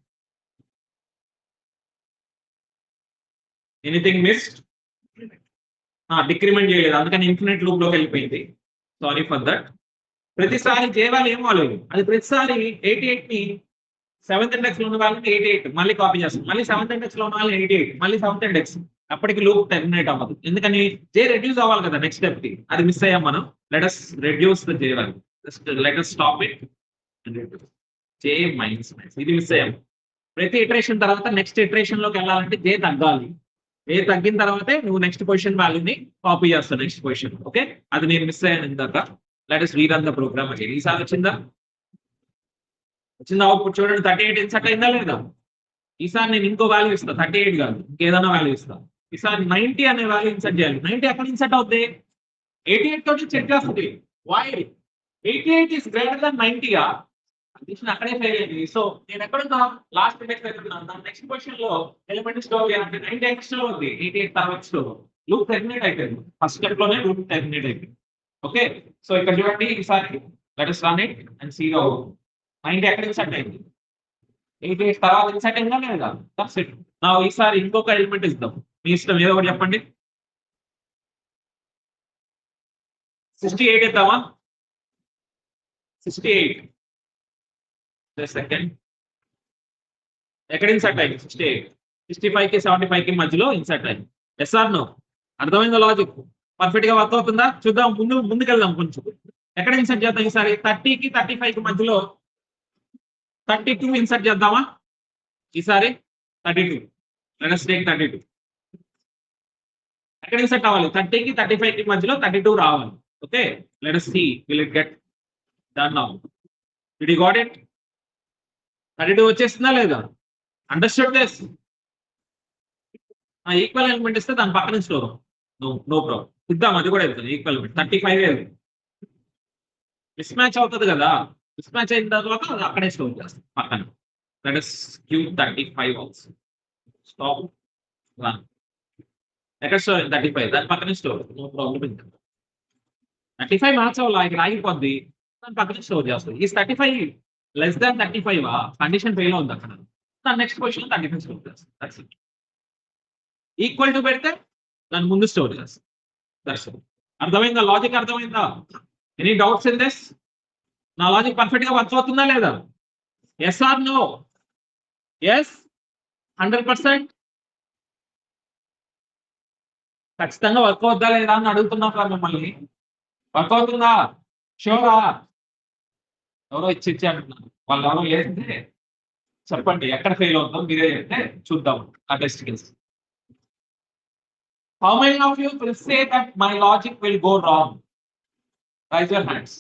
Anything missed? Decrement చేయలేదు, అందుకని ఇన్ఫినిట్ లూప్ లోకి వెళ్ళిపోయింది. Sorry for that. ప్రతిసారి j వాల్యూ ఏం వాల్యూ? అది ప్రతిసారి 88 ని 7th ఇండెక్స్ లో ఉన్న వాళ్ళని 88 మళ్ళీ కాపీ చేస్తాం. మళ్ళీ 7th ఇండెక్స్ లో ఉన్న వాళ్ళని 88 మళ్ళీ 7th ఇండెక్స్. అప్పటికి లూప్ టెర్మినేట్ అవ్వదు. ఎందుకని? j రెడ్యూస్ అవ్వాలి కదా నెక్స్ట్ స్టెప్ కి. అది మిస్ అయ్యాం మనం. Let us reduce the j value. Let us stop it and reduce j - ఇది మిస్ అయ్యాం. ప్రతి ఇటరేషన్ తర్వాత నెక్స్ట్ ఇటరేషన్ లోకి వెళ్ళాలంటే j తగ్గాలి. ఏ తగ్గిన తర్వాతే నువ్వు నెక్స్ట్ పొజిషన్ వాల్యూని కాపీ చేస్తావు నెక్స్ట్ పొజిషన్. ఓకే, అది నేను మిస్ అయ్యాను ఇందాక. Let us rerun the program again. ఈసారి వచ్చిందా? అవుట్పుట్ చూడండి. 38 ఇన్సర్ట్ అయిందా లేదా? ఈసారి నేను ఇంకో వాల్యూ ఇస్తా, 38 కాదు ఇంకేదైనా వాల్యూ ఇస్తా. ఈసారి 90 అనే వాల్యూ ఇన్సర్ట్ చేయాలి. 90 ఎక్కడ ఇన్సర్ట్ అవుతుంది? 88 తోటి చెక్ చేస్తుంది. Why 88 is greater than 90? Condition అక్కడే ఫెయిల్ అయింది. సో నేను ఎక్కడున్నా? లాస్ట్ ఇండెక్స్ పెడుతున్నాను. దాని నెక్స్ట్ పొజిషన్ లో ఎలిమెంట్ స్టోర్ చేయాలంటే 90 ఎక్స్ట్రా ఉంది, 88 తర్వాత స్టోర్. లూప్ టెర్మినేట్ అయిపోయింది. ఫస్ట్ స్టెప్ లోనే లూప్ టెర్మినేట్ అయిపోయింది. ఓకే, సో ఇక్కడ చూడండి ఈసారి let us run it and see the output. 90 ఎక్కడ ఇన్సర్ట్ అయింది 88 తర్వాత ఇన్సర్ట్ అయిందా లేదా దట్స్ ఇట్ నా ఈసారి ఇంకొక ఎలిమెంట్ ఇద్దాం మీ ఇష్టం ఏదో ఒకటి చెప్పండి 68 ఇద్దామా 68 సెకండ్ ఎక్కడ ఇన్సర్ట్ అయింది 68 65 కి 75 కి మధ్యలో ఇన్సర్ట్ అయింది ఎస్ ఆర్ నో అర్థమైందా లాజిక్ పర్ఫెక్ట్ గా వర్క్ అవుతుందా చూద్దాం ముందుకెళ్దాం కొంచెం ఎక్కడ ఇన్సర్ట్ చేద్దాం ఈసారి 30 కి 35 కి మధ్యలో 32 ఇన్సర్ట్ చేద్దామా ఈసారి 32 లెట్స్ టేక్ 32 ఎక్కడ ఇన్సర్ట్ అవ్వాలి 30 కి 35 కి మధ్యలో 32 రావాలి okay let's see will it get done now did you got it 32 వచ్చేస్తుందా లేదా అండర్స్టూడ్ దిస్ ఈక్వల్ ఎలిమెంట్ ఇస్తే దాని పక్కన స్టోర్ నో ప్రాబ్లం ఇద్దాం అది కూడా వెళ్తుంది ఈక్వల్ ఎలిమెంట్ 35 మిస్ మ్యాచ్ అవుతుంది కదా మిస్ మ్యాచ్ అయిన తర్వాత అది అక్కడే స్టోర్ చేస్తాం పక్కన that is Q 35 also stop run ఎక్కడ స్టోర్ 35 దాని పక్కనే స్టోర్ నో ప్రాబ్లం ఇంకా 35 మ్యాచ్ అవ్వాలి ఆగిపోద్ది దాని పక్కనే స్టోర్ చేస్తుంది ఈ 35 లెస్ దాన్ 35 కండిషన్ ఫెయిల్ అవుతుంది అక్కడ దాని నెక్స్ట్ పొజిషన్ 35 స్టోర్ చేస్తుంది దట్స్ ఇట్ ఈక్వల్ టు పెడితే దాని ముందు స్టోర్ చేస్తాం దట్స్ ఇట్ అర్థమైందా లాజిక్ అర్థమైందా ఎనీ డౌట్స్ ఇన్ దిస్ నా లాజిక్ పర్ఫెక్ట్ గా వర్క్ అవుతుందా లేదా ఎస్ ఆర్ నో ఎస్ 100% ఖచ్చితంగా వర్క్ అవుతుందా లేదా అని అడుగుతున్నా సార్ మిమ్మల్ని వర్క్ అవుతుందా షూరా ఎవరో ఇచ్చి అంటున్నారు వాళ్ళు ఎవరో వేస్తే చెప్పండి ఎక్కడ ఫెయిల్ అవుతుందో మీరే చెప్తే చూద్దాం ఆ test case how many of you will say that my logic will go wrong rise your hands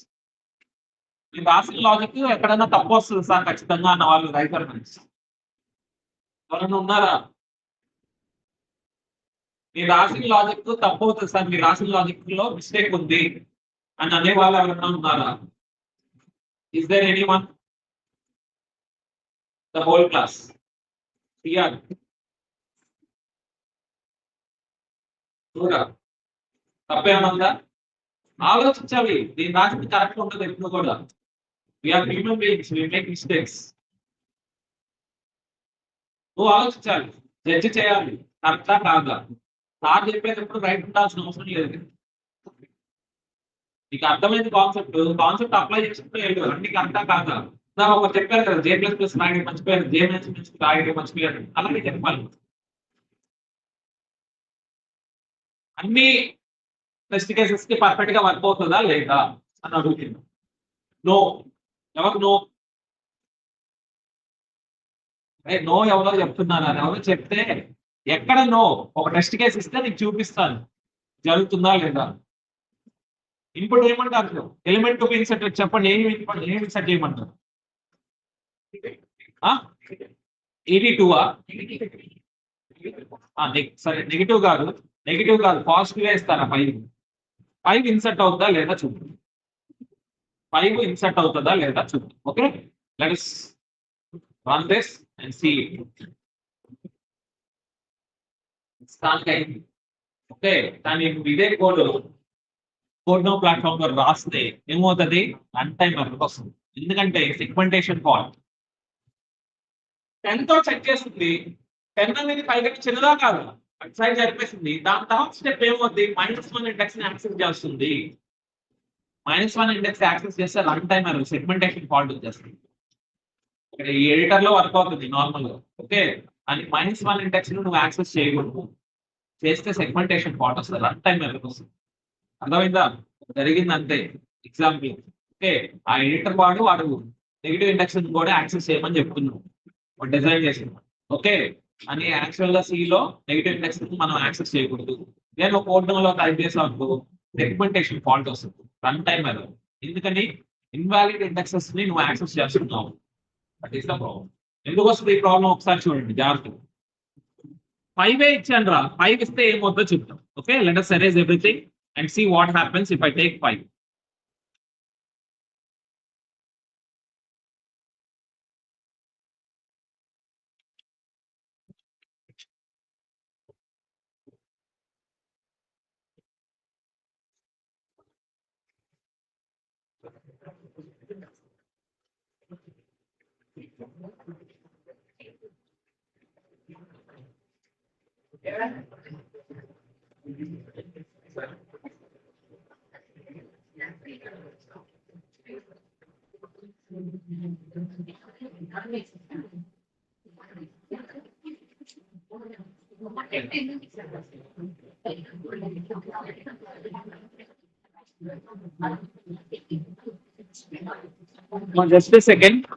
మీరు రాసిన లాజిక్ ఎక్కడైనా తప్పు వస్తుంది సార్ ఖచ్చితంగా అన్న వాళ్ళు రైజ్ యువర్ హ్యాండ్స్ ఎవరైనా ఉన్నారా మీరు రాసిన లాజిక్ తప్పు అవుతుంది సార్ మీరు రాసిన లాజిక్ లో మిస్టేక్ ఉంది అని అనే వాళ్ళు ఎవరైనా ఉన్నారా is there anyone the whole class చూడా తప్పేమన్నా ఆలోచించాలి దీని రాసింది కరెక్ట్ ఉంటుంది ఎప్పుడు కూడా we are human beings we make mistakes నువ్వు ఆలోచించాలి జడ్జి చేయాలి కరెక్టా కాదా సార్ చెప్పేటప్పుడు రైట్ ఉండాల్సిన అవసరం లేదు నీకు అర్థమైంది కాన్సెప్ట్ అప్లై చేసుకుంటే అన్ని కరెక్టా కాదా నాకు ఒకరు చెప్పారు కదా J++ రాయడం మర్చిపోయారు J-, రాయడం మర్చిపోయారు అలాగే చెప్పాలి అన్ని టెస్ట్ కేసెస్ కి పర్ఫెక్ట్ గా వర్క్ అవుతుందా లేదా అని అడుగుతున్నా నో ఎవరు నో నో ఎవరో చెప్తున్నారా ఎవరో చెప్తే ఎక్కడ నో ఒక టెస్ట్ కేసు ఇస్తే నీకు చూపిస్తాను జరుగుతుందా లేదా ఇన్పుట్ ఏమంటారు ఎలిమెంట్ టు ఇన్సర్ట్ చెప్పండి ఏమి ఇన్సర్ట్ చేయమంటారు 82 సరే నెగిటివ్ కాదు పాజిటివ్ ఇస్తారా 5 ఇన్సర్ట్ అవుతుందా లేదా చూద్దాం 5 ఇన్సర్ట్ అవుతుందా లేదా చూద్దాం okay let us run this and see okay కానీ ఇదే కోడ్ ప్లాట్ఫామ్ లో రాస్తే ఏమవుతుంది రన్ టైం ఎర్రర్ వస్తుంది ఎందుకంటే సెగ్మెంటేషన్ ఫాల్ట్ 10 తో చెక్ చేస్తుంది 10 అనేది 5 కంటే చిన్నదా కాదు అటు సైడ్ జరిపేసింది దాని తర్వాత స్టెప్ ఏమవుతుంది -1 ఇండెక్స్ ని యాక్సెస్ చేస్తుంది -1 ఇండెక్స్ యాక్సెస్ చేస్తే run time error segmentation fault వచ్చేస్తుంది ఇక్కడ ఈ ఎడిటర్ లో వర్క్ అవుతుంది నార్మల్ గా ఓకే అని -1 ఇండెక్స్ ను నువ్వు యాక్సెస్ చేయకూడదు చేస్తే సెగ్మెంటేషన్ ఫాల్ట్ వస్తుంది రన్ టైం ఎర్రర్ వస్తుంది అర్థమైందా జరిగింది అంతే ఎగ్జాంపుల్ ఓకే ఆ ఎడిటర్ వాడు నెగిటివ్ ఇండెక్స్ కూడా యాక్సెస్ చేయమని చెప్తున్నాం డిజైన్ చేసింది ఓకే అని యాక్చువల్ గా సి లో నెగిటివ్ ఇండెక్స్ మనం యాక్సెస్ చేయకూడదు నేను కోడ్ లో టైప్ చేసినప్పుడు సెగ్మెంటేషన్ ఫాల్ట్ వస్తుంది రన్ టైం ఎర్రర్ ఎందుకని ఇన్వాలిడ్ ఇండెక్సెస్ ని నువ్వు యాక్సెస్ చేస్తున్నావు దట్ ఈస్ ద ప్రాబ్లం ఎందుకు వస్తుంది ఈ ప్రాబ్లం ఒకసారి చూడండి జాగ్రత్తగా 5 ఇచ్చాను రా 5 ఇస్తే ఏమవుతుందో చూద్దాం okay let us erase everything and see what happens if I take 5. Just a second.